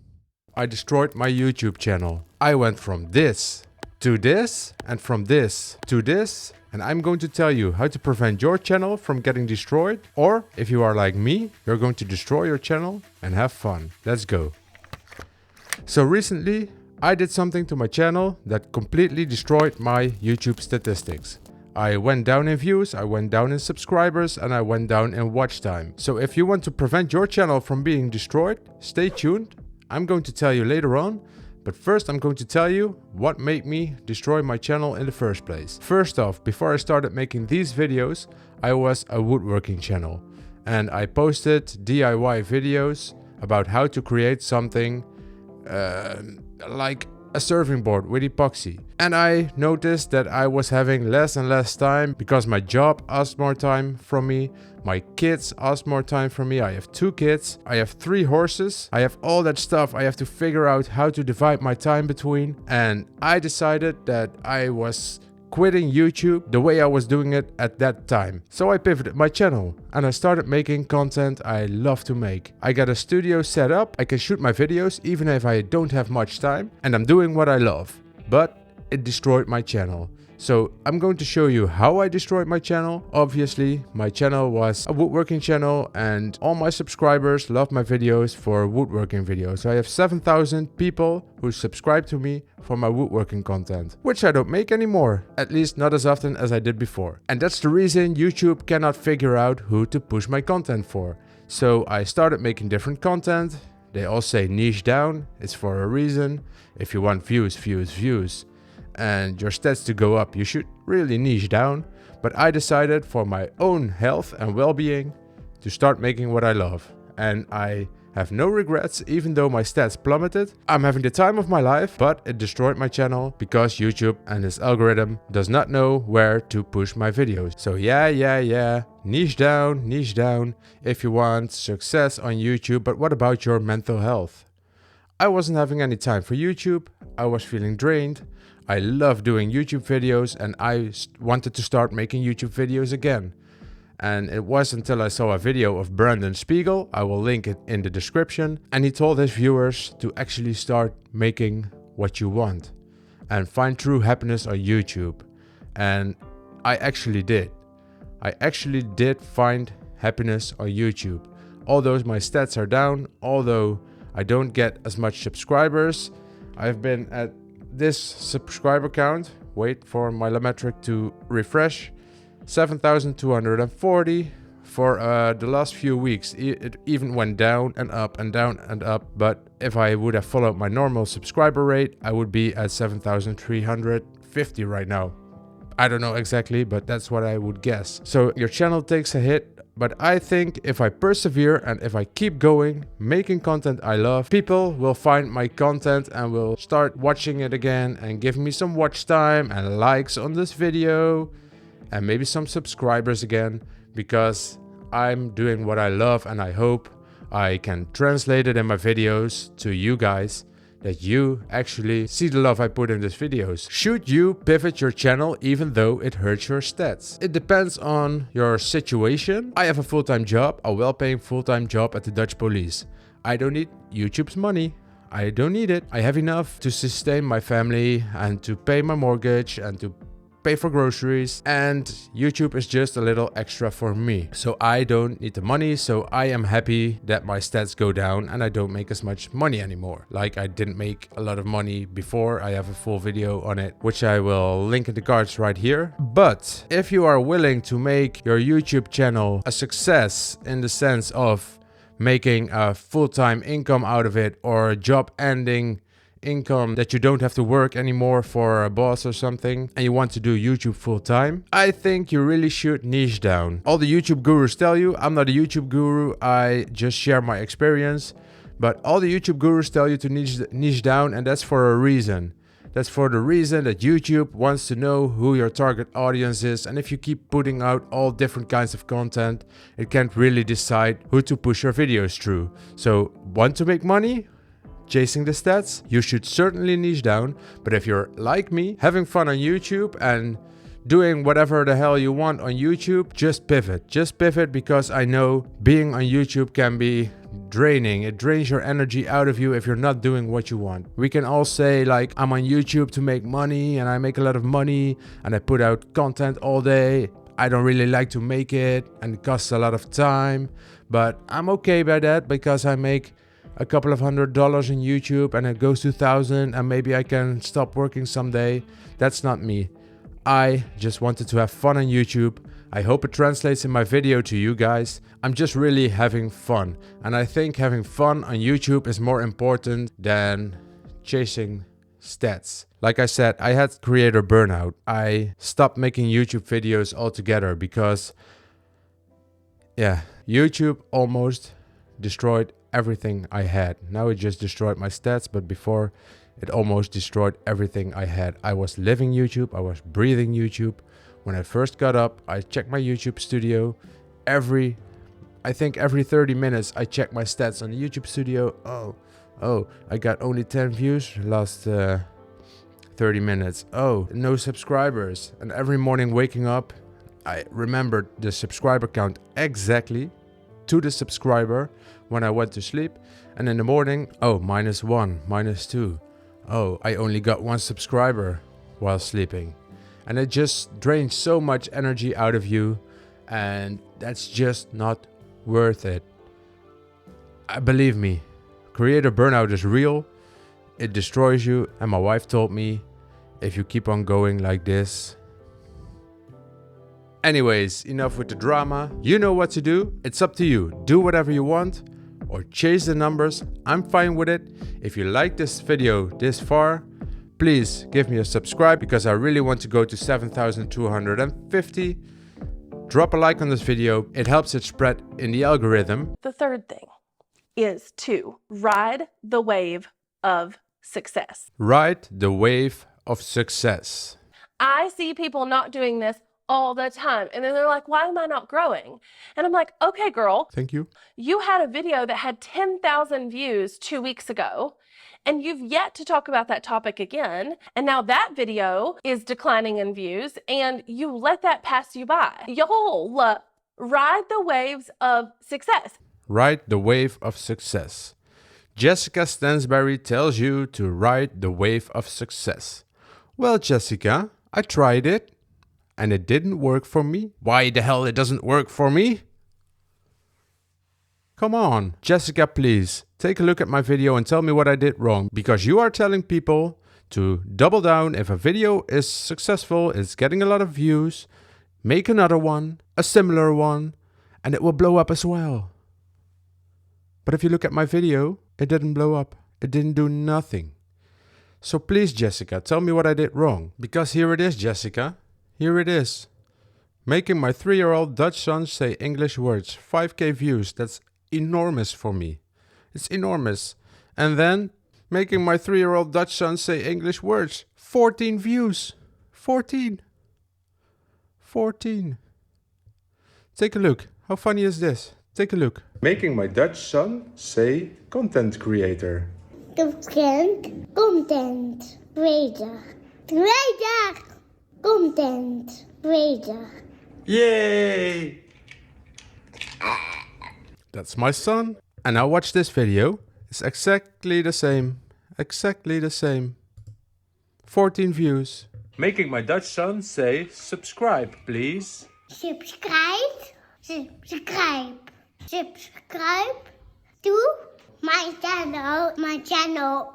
I destroyed my YouTube channel. I went from this to this, and from this to this, and I'm going to tell you how to prevent your channel from getting destroyed, or if you are like me, you're going to destroy your channel and have fun. Let's go. So recently, I did something to my channel that completely destroyed my YouTube statistics. I went down in views, I went down in subscribers, and I went down in watch time. So if you want to prevent your channel from being destroyed, stay tuned. I'm going to tell you later on, but first I'm going to tell you what made me destroy my channel in the first place. First off, before I started making these videos, I was a woodworking channel, and I posted DIY videos about how to create something like a serving board with epoxy. And I noticed that I was having less and less time because my job asked more time from me. My kids asked more time from me. I have 2 kids. I have 3 horses. I have all that stuff I have to figure out how to divide my time between. And I decided that I was quitting YouTube the way I was doing it at that time. So I pivoted my channel and I started making content I love to make. I got a studio set up, I can shoot my videos even if I don't have much time, and I'm doing what I love. But it destroyed my channel. So I'm going to show you how I destroyed my channel. Obviously, my channel was a woodworking channel and all my subscribers love my videos for woodworking videos. So I have 7,000 people who subscribe to me for my woodworking content, which I don't make anymore, at least not as often as I did before. And that's the reason YouTube cannot figure out who to push my content for. So I started making different content. They all say niche down, it's for a reason. If you want views, views, views, and your stats to go up, you should really niche down. But I decided for my own health and well-being to start making what I love. And I have no regrets, even though my stats plummeted. I'm having the time of my life, but it destroyed my channel because YouTube and its algorithm does not know where to push my videos. So yeah, niche down if you want success on YouTube. But what about your mental health? I wasn't having any time for YouTube. I was feeling drained. I love doing YouTube videos and I wanted to start making YouTube videos again. And it was until I saw a video of Brandon Spiegel, I will link it in the description, and he told his viewers to actually start making what you want and find true happiness on YouTube. And I actually did. I actually did find happiness on YouTube. Although my stats are down, although I don't get as much subscribers, I've been at this subscriber count, wait for my metric to refresh, 7,240 for the last few weeks. It even went down and up and down and up, but if I would have followed my normal subscriber rate, I would be at 7,350 right now. I don't know exactly, but that's what I would guess. So your channel takes a hit. But I think if I persevere and if I keep going, making content I love, people will find my content and will start watching it again and give me some watch time and likes on this video and maybe some subscribers again, because I'm doing what I love, and I hope I can translate it in my videos to you guys, that you actually see the love I put in these videos. Should you pivot your channel even though it hurts your stats? It depends on your situation. I have a full-time job, a well-paying full-time job at the Dutch police. I don't need YouTube's money. I don't need it. I have enough to sustain my family and to pay my mortgage and to pay for groceries, and YouTube is just a little extra for me. So I don't need the money, so I am happy that my stats go down and I don't make as much money anymore. Like I didn't make a lot of money before. I have a full video on it, which I will link in the cards right here. But if you are willing to make your YouTube channel a success in the sense of making a full-time income out of it, or a job-ending income that you don't have to work anymore for a boss or something, and you want to do YouTube full time, I think you really should niche down. All the YouTube gurus tell you, I'm not a YouTube guru, I just share my experience, but all the YouTube gurus tell you to niche down, and that's for a reason. That's for the reason that YouTube wants to know who your target audience is, and if you keep putting out all different kinds of content, it can't really decide who to push your videos through. So, want to make money? Chasing the stats? You should certainly niche down, but if you're like me, having fun on YouTube and doing whatever the hell you want on YouTube, just pivot. Just pivot, because I know being on YouTube can be draining. It drains your energy out of you if you're not doing what you want. We can all say like, I'm on YouTube to make money and I make a lot of money and I put out content all day. I don't really like to make it and it costs a lot of time, but I'm okay by that because I make a couple of $100 in YouTube and it goes to 1,000 and maybe I can stop working someday. That's not me. I just wanted to have fun on YouTube. I hope it translates in my video to you guys. I'm just really having fun. And I think having fun on YouTube is more important than chasing stats. Like I said, I had creator burnout. I stopped making YouTube videos altogether because, yeah, YouTube almost destroyed everything I had. Now it just destroyed my stats, but before it almost destroyed everything I had. I was living YouTube, I was breathing YouTube. When I first got up, I checked my YouTube studio. I think every 30 minutes I check my stats on the YouTube studio. Oh, I got only 10 views last 30 minutes. Oh, no subscribers. And every morning waking up, I remembered the subscriber count exactly to the subscriber when I went to sleep. And in the morning, oh, -1, -2. Oh, I only got 1 subscriber while sleeping. And it just drains so much energy out of you, and that's just not worth it. Believe me, creator burnout is real. It destroys you, and my wife told me, if you keep on going like this. Anyways, enough with the drama. You know what to do. It's up to you. Do whatever you want or chase the numbers. I'm fine with it. If you like this video this far, please give me a subscribe because I really want to go to 7,250. Drop a like on this video. It helps it spread in the algorithm. The third thing is to ride the wave of success. Ride the wave of success. I see people not doing this all the time. And then they're like, why am I not growing? And I'm like, okay, girl. Thank you. You had a video that had 10,000 views 2 weeks ago, and you've yet to talk about that topic again. And now that video is declining in views, and you let that pass you by. Y'all ride the waves of success. Ride the wave of success. Jessica Stansberry tells you to ride the wave of success. Well, Jessica, I tried it and it didn't work for me. Why the hell it doesn't work for me? Come on, Jessica, please take a look at my video and tell me what I did wrong, because you are telling people to double down. If a video is successful, it's getting a lot of views, make another one, a similar one, and it will blow up as well. But if you look at my video, it didn't blow up. It didn't do nothing. So please, Jessica, tell me what I did wrong. Because here it is, Jessica. Here it is. Making my 3-year-old Dutch son say English words. 5K views. That's enormous for me. It's enormous. And then making my 3-year-old Dutch son say English words. 14 views. 14. Take a look. How funny is this? Take a look. Making my Dutch son say content creator. Content creator. Content creator. Yay! That's my son. And now watch this video. It's exactly the same. Exactly the same. 14 views. Making my Dutch son say subscribe, please. Subscribe to my channel.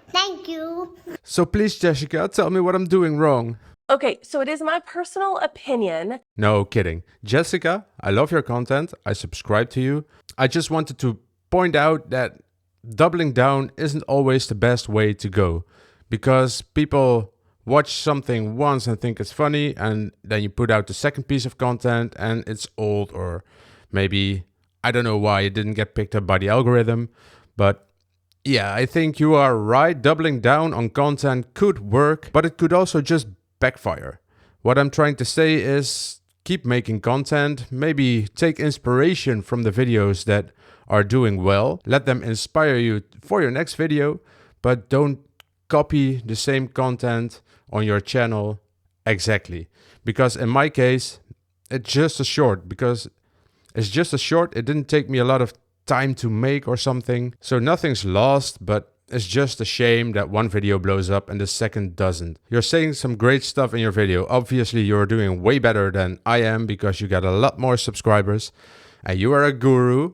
Thank you. So please, Jessica, tell me what I'm doing wrong. Okay, so it is my personal opinion. No kidding. Jessica, I love your content. I subscribe to you. I just wanted to point out that doubling down isn't always the best way to go, because people watch something once and think it's funny, and then you put out the second piece of content and it's old, or maybe I don't know why it didn't get picked up by the algorithm, but Yeah, I think you are right. Doubling down on content could work, but it could also just backfire. What I'm trying to say is keep making content, maybe take inspiration from the videos that are doing well, let them inspire you for your next video, but don't copy the same content on your channel exactly. Because in my case, it's just a short, it didn't take me a lot of time to make or something. So nothing's lost, but it's just a shame that one video blows up and the second doesn't. You're saying some great stuff in your video. Obviously, you're doing way better than I am because you got a lot more subscribers and you are a guru,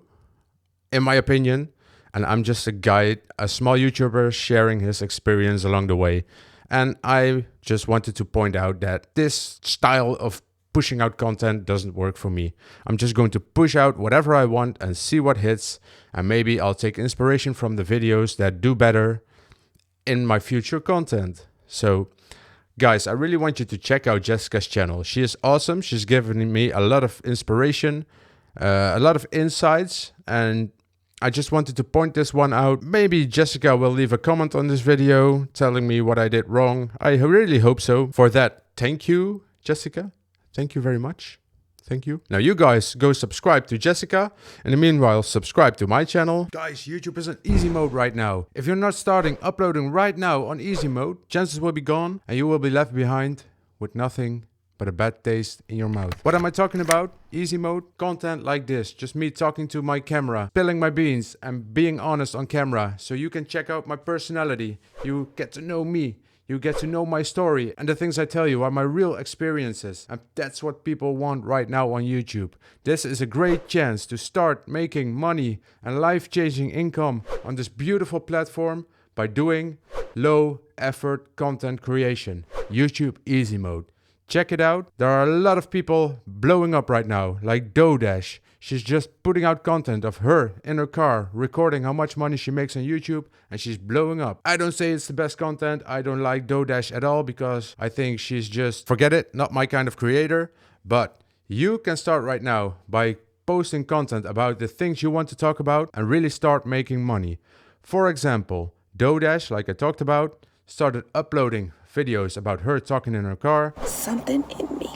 in my opinion. And I'm just a guide, a small YouTuber sharing his experience along the way. And I just wanted to point out that this style of pushing out content doesn't work for me. I'm just going to push out whatever I want and see what hits, and maybe I'll take inspiration from the videos that do better in my future content. So guys, I really want you to check out Jessica's channel. She is awesome. She's given me a lot of inspiration, a lot of insights, and I just wanted to point this one out. Maybe Jessica will leave a comment on this video telling me what I did wrong. I really hope so. For that, thank you, Jessica. Thank you very much. Thank you. Now you guys go subscribe to Jessica. In the meanwhile, subscribe to my channel. Guys, YouTube is in easy mode right now. If you're not starting uploading right now on easy mode, chances will be gone and you will be left behind with nothing but a bad taste in your mouth. What am I talking about? Easy mode? Content like this. Just me talking to my camera, spilling my beans and being honest on camera. So you can check out my personality. You get to know me. You get to know my story, and the things I tell you are my real experiences. And that's what people want right now on YouTube. This is a great chance to start making money and life-changing income on this beautiful platform by doing low effort content creation. YouTube easy mode. Check it out. There are a lot of people blowing up right now, like DoDash. She's just putting out content of her in her car, recording how much money she makes on YouTube, and she's blowing up. I don't say it's the best content. I don't like DoDash at all because I think she's just, forget it, not my kind of creator. But you can start right now by posting content about the things you want to talk about and really start making money. For example, DoDash, like I talked about, started uploading videos about her talking in her car. Something in me.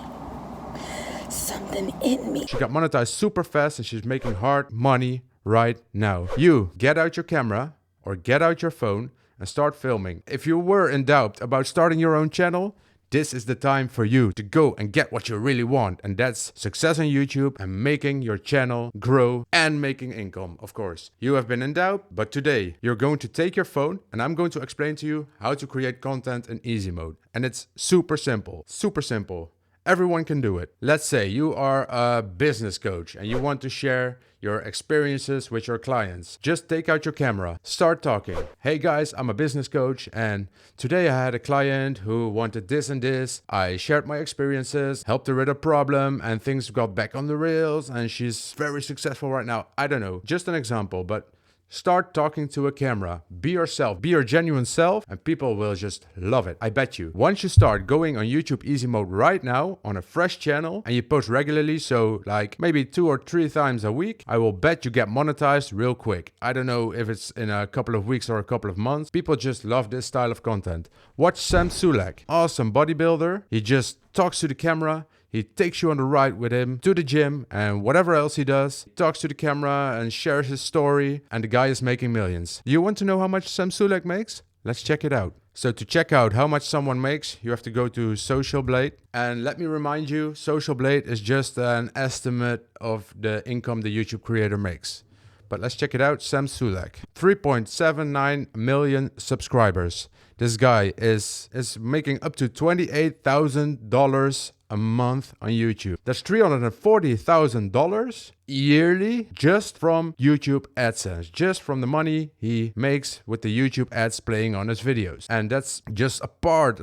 Something in me. She got monetized super fast and she's making hard money right now. You get out your camera or get out your phone and start filming. If you were in doubt about starting your own channel, this is the time for you to go and get what you really want. And that's success on YouTube and making your channel grow and making income, of course. You have been in doubt, but today you're going to take your phone and I'm going to explain to you how to create content in easy mode. And it's super simple, super simple. Everyone can do it. Let's say you are a business coach and you want to share your experiences with your clients. Just take out your camera, start talking. Hey guys, I'm a business coach and today I had a client who wanted this and this. I shared my experiences, helped her with a problem and things got back on the rails and she's very successful right now. I don't know, just an example, but start talking to a camera. Be yourself, be your genuine self, and people will just love it. I bet you. Once you start going on YouTube easy mode right now on a fresh channel and you post regularly, so like maybe 2 or 3 times a week, I will bet you get monetized real quick. I don't know if it's in a couple of weeks or a couple of months. People just love this style of content. Watch Sam Sulek, awesome bodybuilder. He just talks to the camera. He takes you on the ride with him to the gym and whatever else he does. He talks to the camera and shares his story and the guy is making millions. Do you want to know how much Sam Sulek makes? Let's check it out. So to check out how much someone makes, you have to go to Social Blade. And let me remind you, Social Blade is just an estimate of the income the YouTube creator makes. But let's check it out. Sam Sulek, 3.79 million subscribers. This guy is making up to $28,000 a month on YouTube. That's $340,000 yearly just from YouTube AdSense, just from the money he makes with the YouTube ads playing on his videos. And that's just a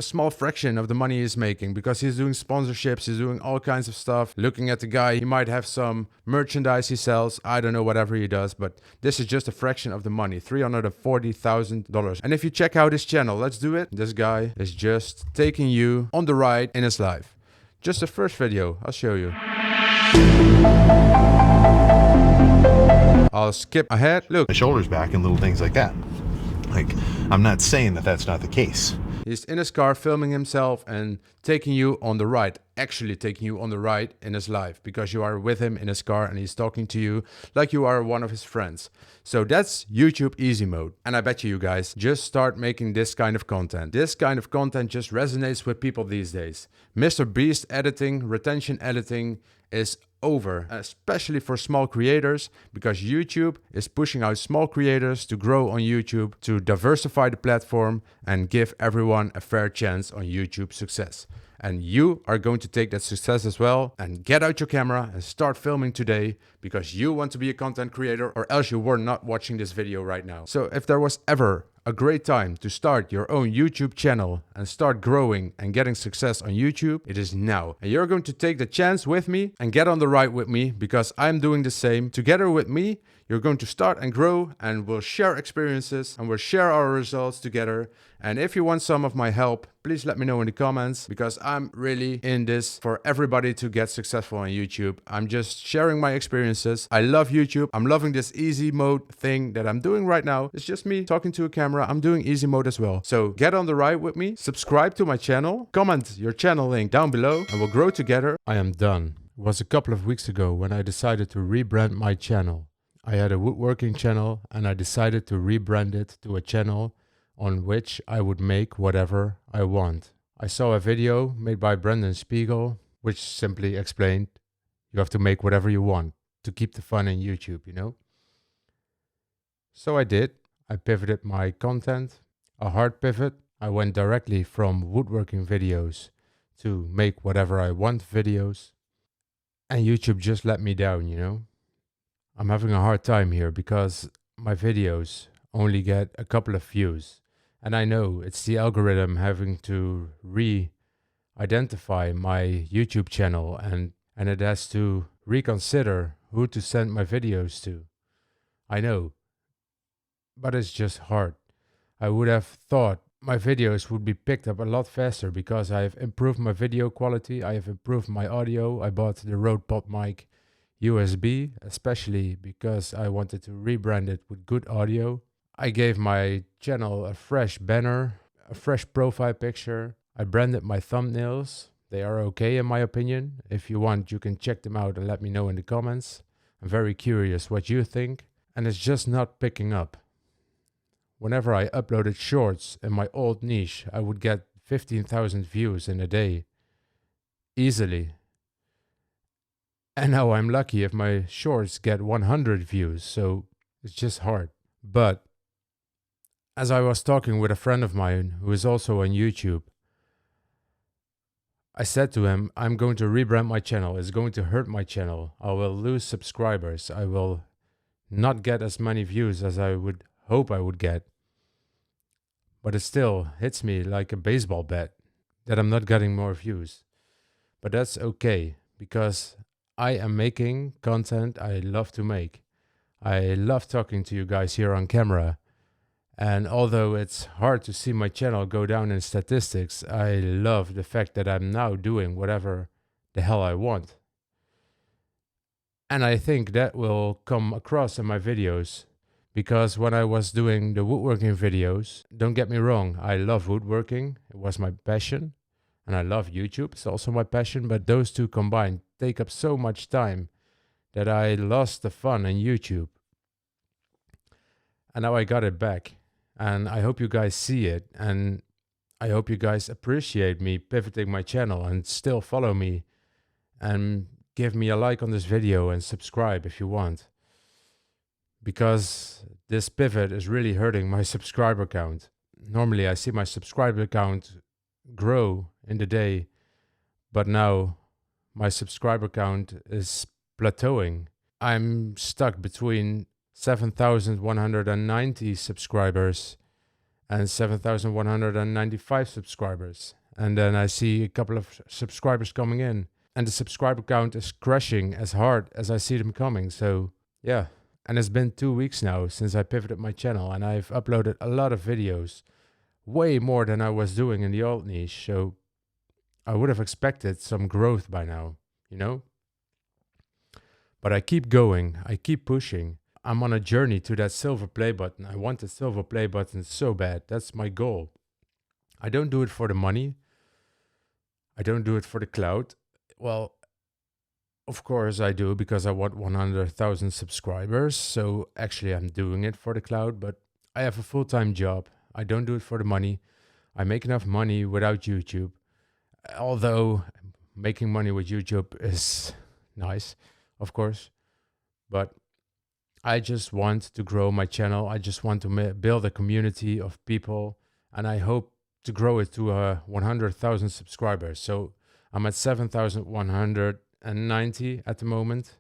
small fraction of the money he's making because he's doing sponsorships, he's doing all kinds of stuff. Looking at the guy, he might have some merchandise he sells, I don't know, whatever he does, but this is just a fraction of the money, $340,000. And if you check out his channel, let's do it. This guy is just taking you on the ride in his life. Just the first video, I'll show you. I'll skip ahead. Look. The shoulders back and little things like that. Like, I'm not saying that that's not the case. He's in his car filming himself and taking you on the ride, actually taking you on the ride in his life, because you are with him in his car and he's talking to you like you are one of his friends. So that's YouTube easy mode. And I bet you guys just start making this kind of content. This kind of content just resonates with people these days. Mr. Beast editing, retention editing is over, especially for small creators, because YouTube is pushing out small creators to grow on YouTube, to diversify the platform and give everyone a fair chance on YouTube success. And you are going to take that success as well and get out your camera and start filming today, because you want to be a content creator, or else you were not watching this video right now. So if there was ever a great time to start your own YouTube channel and start growing and getting success on YouTube, it is now. And you're going to take the chance with me and get on the ride with me, because I'm doing the same. Together with me, you're going to start and grow, and we'll share experiences and we'll share our results together. And if you want some of my help, please let me know in the comments, because I'm really in this for everybody to get successful on YouTube. I'm just sharing my experiences. I love YouTube. I'm loving this easy mode thing that I'm doing right now. It's just me talking to a camera. I'm doing easy mode as well. So get on the ride with me, subscribe to my channel, comment your channel link down below, and we'll grow together. I am done. It was a couple of weeks ago when I decided to rebrand my channel. I had a woodworking channel and I decided to rebrand it to a channel on which I would make whatever I want. I saw a video made by Brendan Spiegel, which simply explained you have to make whatever you want to keep the fun in YouTube, you know? So I did. I pivoted my content, a hard pivot. I went directly from woodworking videos to make whatever I want videos. And YouTube just let me down, you know? I'm having a hard time here because my videos only get a couple of views. And I know it's the algorithm having to re-identify my YouTube channel, and it has to reconsider who to send my videos to. I know, but it's just hard. I would have thought my videos would be picked up a lot faster because I have improved my video quality, I have improved my audio. I bought the Rode PodMic USB, especially because I wanted to rebrand it with good audio. I gave my channel a fresh banner, a fresh profile picture. I branded my thumbnails. They are okay in my opinion. If you want, you can check them out and let me know in the comments. I'm very curious what you think. And it's just not picking up. Whenever I uploaded shorts in my old niche, I would get 15,000 views in a day. Easily. And now I'm lucky if my shorts get 100 views, so it's just hard. But as I was talking with a friend of mine who is also on YouTube, I said to him, I'm going to rebrand my channel. It's going to hurt my channel. I will lose subscribers. I will not get as many views as I would hope I would get. But it still hits me like a baseball bat that I'm not getting more views. But that's okay, because I am making content I love to make. I love talking to you guys here on camera. And although it's hard to see my channel go down in statistics, I love the fact that I'm now doing whatever the hell I want. And I think that will come across in my videos, because when I was doing the woodworking videos, don't get me wrong, I love woodworking. It was my passion. And I love YouTube. It's also my passion. But those two combined take up so much time that I lost the fun in YouTube. And now I got it back. And I hope you guys see it. And I hope you guys appreciate me pivoting my channel and still follow me. And give me a like on this video and subscribe if you want. Because this pivot is really hurting my subscriber count. Normally I see my subscriber count grow in the day, but now my subscriber count is plateauing. I'm stuck between 7,190 subscribers and 7,195 subscribers. And then I see a couple of subscribers coming in, and the subscriber count is crashing as hard as I see them coming. So yeah, and it's been 2 weeks now since I pivoted my channel, and I've uploaded a lot of videos, way more than I was doing in the old niche. So I would have expected some growth by now, you know? But I keep going, I keep pushing. I'm on a journey to that silver play button. I want the silver play button so bad. That's my goal. I don't do it for the money. I don't do it for the clout. Well, of course I do, because I want 100,000 subscribers. So actually I'm doing it for the clout, but I have a full-time job. I don't do it for the money. I make enough money without YouTube. Although making money with YouTube is nice, of course. But I just want to grow my channel. I just want to build a community of people. And I hope to grow it to 100,000 subscribers. So I'm at 7,190 at the moment.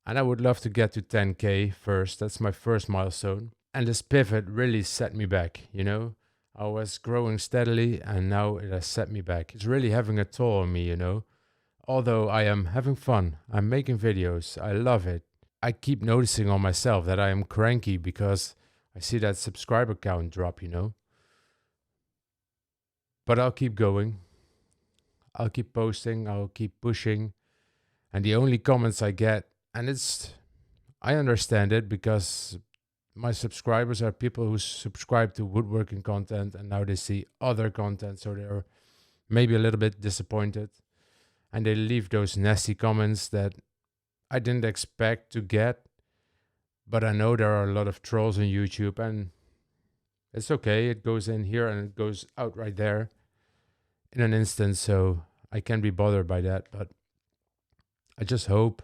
And I would love to get to 10K first. That's my first milestone. And this pivot really set me back, you know. I was growing steadily and now it has set me back. It's really having a toll on me, you know. Although I am having fun, I'm making videos, I love it. I keep noticing on myself that I am cranky because I see that subscriber count drop, you know. But I'll keep going. I'll keep posting, I'll keep pushing. And the only comments I get, and I understand it because my subscribers are people who subscribe to woodworking content and now they see other content, so they're maybe a little bit disappointed. And they leave those nasty comments that I didn't expect to get. But I know there are a lot of trolls on YouTube, and it's okay. It goes in here and it goes out right there in an instant, so I can't be bothered by that. But I just hope,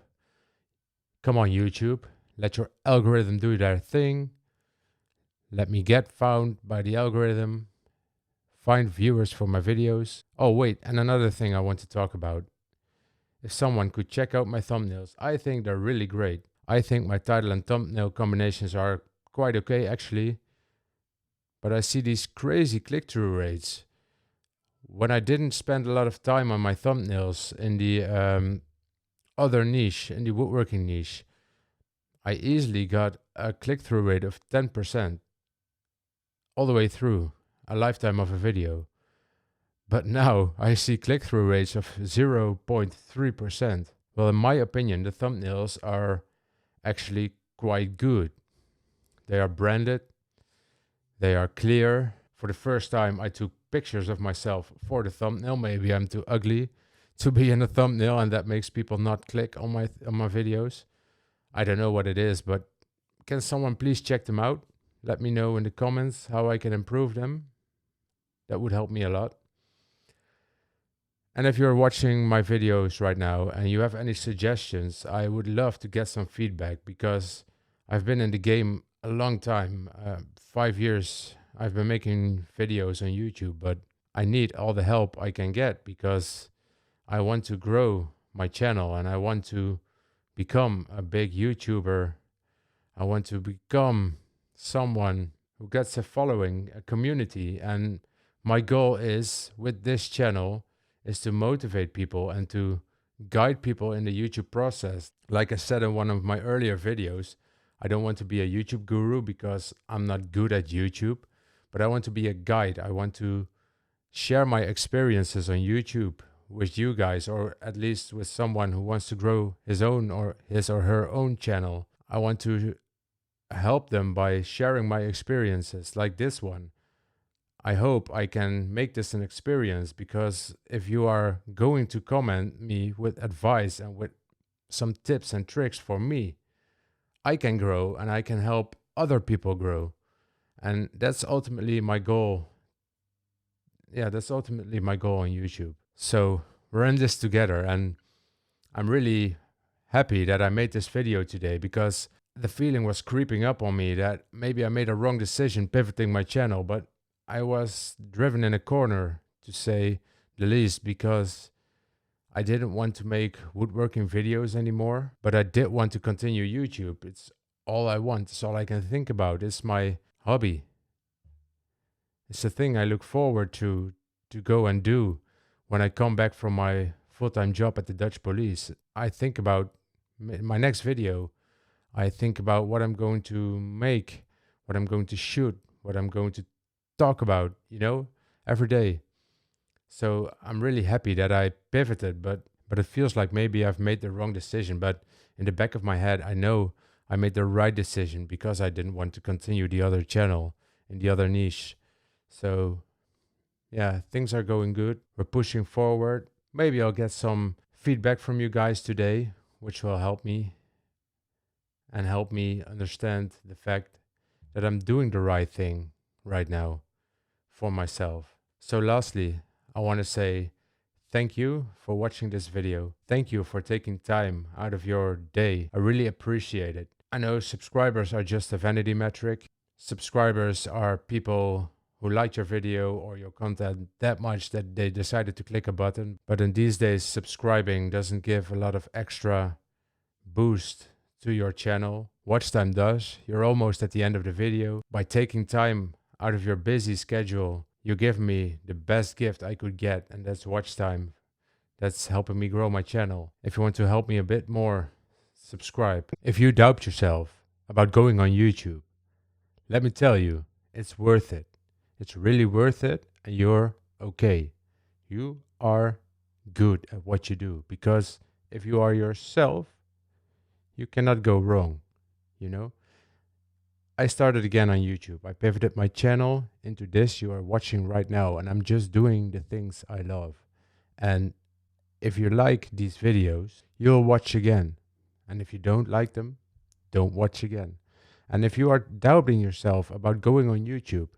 come on YouTube, let your algorithm do their thing. Let me get found by the algorithm. Find viewers for my videos. Oh wait, and another thing I want to talk about. If someone could check out my thumbnails, I think they're really great. I think my title and thumbnail combinations are quite okay actually. But I see these crazy click-through rates. When I didn't spend a lot of time on my thumbnails in the other niche, in the woodworking niche, I easily got a click-through rate of 10% all the way through a lifetime of a video. But now I see click-through rates of 0.3%. Well, in my opinion, the thumbnails are actually quite good. They are branded. They are clear. For the first time, I took pictures of myself for the thumbnail. Maybe I'm too ugly to be in a thumbnail and that makes people not click on my videos. I don't know what it is, but can someone please check them out? Let me know in the comments how I can improve them. That would help me a lot. And if you're watching my videos right now and you have any suggestions, I would love to get some feedback because I've been in the game a long time, 5 years. I've been making videos on YouTube, but I need all the help I can get because I want to grow my channel and I want to become a big YouTuber. I want to become someone who gets a following, a community. And my goal is, with this channel, is to motivate people and to guide people in the YouTube process. Like I said in one of my earlier videos, I don't want to be a YouTube guru because I'm not good at YouTube, but I want to be a guide. I want to share my experiences on YouTube with you guys, or at least with someone who wants to grow his own or his or her own channel. I want to help them by sharing my experiences like this one. I hope I can make this an experience, because if you are going to comment me with advice and with some tips and tricks for me, I can grow and I can help other people grow. And that's ultimately my goal. Yeah, that's ultimately my goal on YouTube. So we're in this together, and I'm really happy that I made this video today, because the feeling was creeping up on me that maybe I made a wrong decision pivoting my channel, but I was driven in a corner, to say the least, because I didn't want to make woodworking videos anymore, but I did want to continue YouTube. It's all I want. It's all I can think about. It's my hobby. It's the thing I look forward to go and do when I come back from my full-time job at the Dutch police. I think about my next video. I think about what I'm going to make, what I'm going to shoot, what I'm going to talk about, you know, every day. So I'm really happy that I pivoted, but it feels like maybe I've made the wrong decision. But in the back of my head, I know I made the right decision because I didn't want to continue the other channel in the other niche. So yeah, things are going good. We're pushing forward. Maybe I'll get some feedback from you guys today, which will help me and help me understand the fact that I'm doing the right thing right now for myself. So lastly, I want to say thank you for watching this video. Thank you for taking time out of your day. I really appreciate it. I know subscribers are just a vanity metric. Subscribers are people who liked your video or your content that much that they decided to click a button. But in these days, subscribing doesn't give a lot of extra boost to your channel. Watch time does. You're almost at the end of the video. By taking time out of your busy schedule, you give me the best gift I could get, and that's watch time. That's helping me grow my channel. If you want to help me a bit more, subscribe. If you doubt yourself about going on YouTube, let me tell you, it's worth it. It's really worth it, and you're okay. You are good at what you do, because if you are yourself, you cannot go wrong, you know? I started again on YouTube. I pivoted my channel into this you are watching right now, and I'm just doing the things I love. And if you like these videos, you'll watch again. And if you don't like them, don't watch again. And if you are doubting yourself about going on YouTube,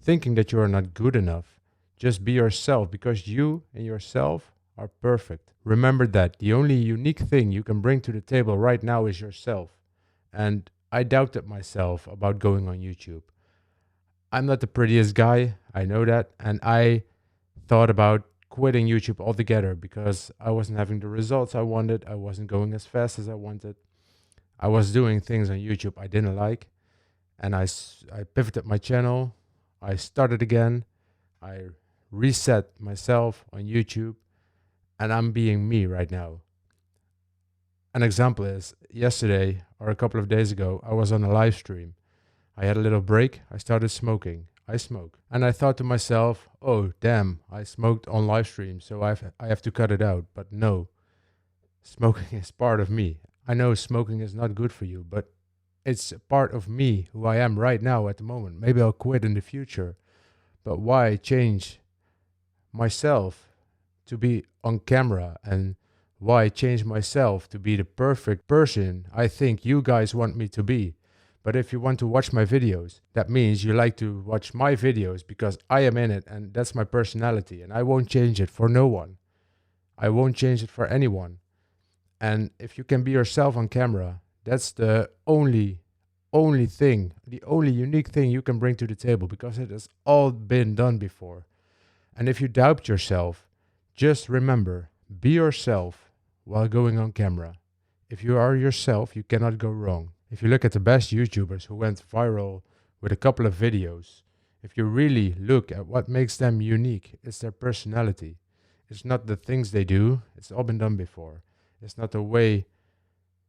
thinking that you are not good enough, just be yourself, because you and yourself are perfect. Remember that the only unique thing you can bring to the table right now is yourself. And I doubted myself about going on YouTube. I'm not the prettiest guy, I know that, and I thought about quitting YouTube altogether because I wasn't having the results I wanted. I wasn't going as fast as I wanted. I was doing things on YouTube I didn't like, and I pivoted my channel. I started again. I reset myself on YouTube, and I'm being me right now. An example is yesterday or a couple of days ago, I was on a live stream. I had a little break. I started smoking. I smoke. And I thought to myself, oh, damn, I smoked on live stream, so I have to cut it out. But no, smoking is part of me. I know smoking is not good for you, but it's a part of me, who I am right now at the moment. Maybe I'll quit in the future. But why change myself to be on camera, and why change myself to be the perfect person I think you guys want me to be? But if you want to watch my videos, that means you like to watch my videos because I am in it, and that's my personality, and I won't change it for no one. I won't change it for anyone. And if you can be yourself on camera, that's the only thing, the only unique thing you can bring to the table, because it has all been done before. And if you doubt yourself, just remember, be yourself while going on camera. If you are yourself, you cannot go wrong. If you look at the best YouTubers who went viral with a couple of videos, if you really look at what makes them unique, it's their personality. It's not the things they do, it's all been done before. It's not the way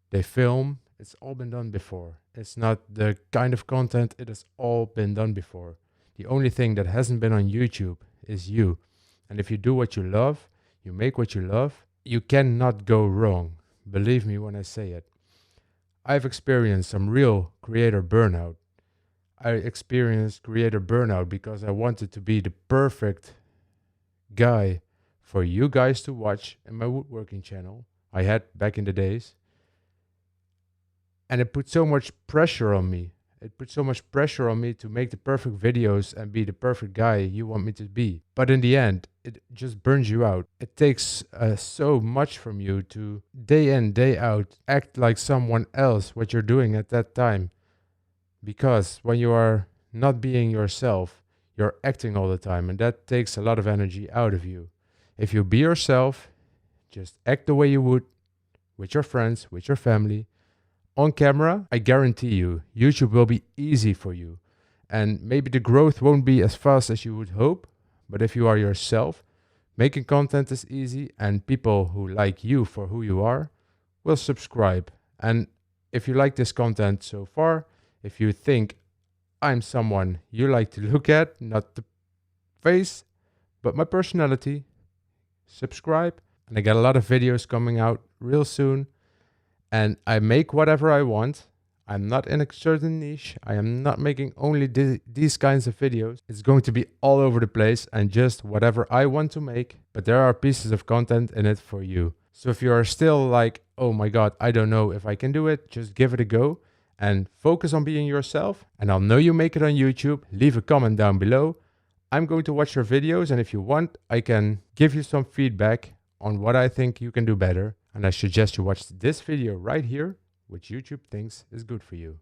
they film, it's all been done before. It's not the kind of content, it has all been done before. The only thing that hasn't been on YouTube is you. And if you do what you love, you make what you love, you cannot go wrong. Believe me when I say it. I've experienced some real creator burnout. I experienced creator burnout because I wanted to be the perfect guy for you guys to watch in my woodworking channel I had back in the days. And it put so much pressure on me. It put so much pressure on me to make the perfect videos and be the perfect guy you want me to be. But in the end, it just burns you out. It takes so much from you to day in, day out, act like someone else, what you're doing at that time. Because when you are not being yourself, you're acting all the time, and that takes a lot of energy out of you. If you be yourself, just act the way you would with your friends, with your family. On camera, I guarantee you, YouTube will be easy for you. And maybe the growth won't be as fast as you would hope, but if you are yourself, making content is easy, and people who like you for who you are will subscribe. And if you like this content so far, if you think I'm someone you like to look at, not the face, but my personality, subscribe. And I got a lot of videos coming out real soon. And I make whatever I want. I'm not in a certain niche. I am not making only these kinds of videos. It's going to be all over the place and just whatever I want to make. But there are pieces of content in it for you. So if you are still like, oh my God, I don't know if I can do it, just give it a go and focus on being yourself. And I'll know you make it on YouTube. Leave a comment down below. I'm going to watch your videos, and if you want, I can give you some feedback on what I think you can do better. And I suggest you watch this video right here, which YouTube thinks is good for you.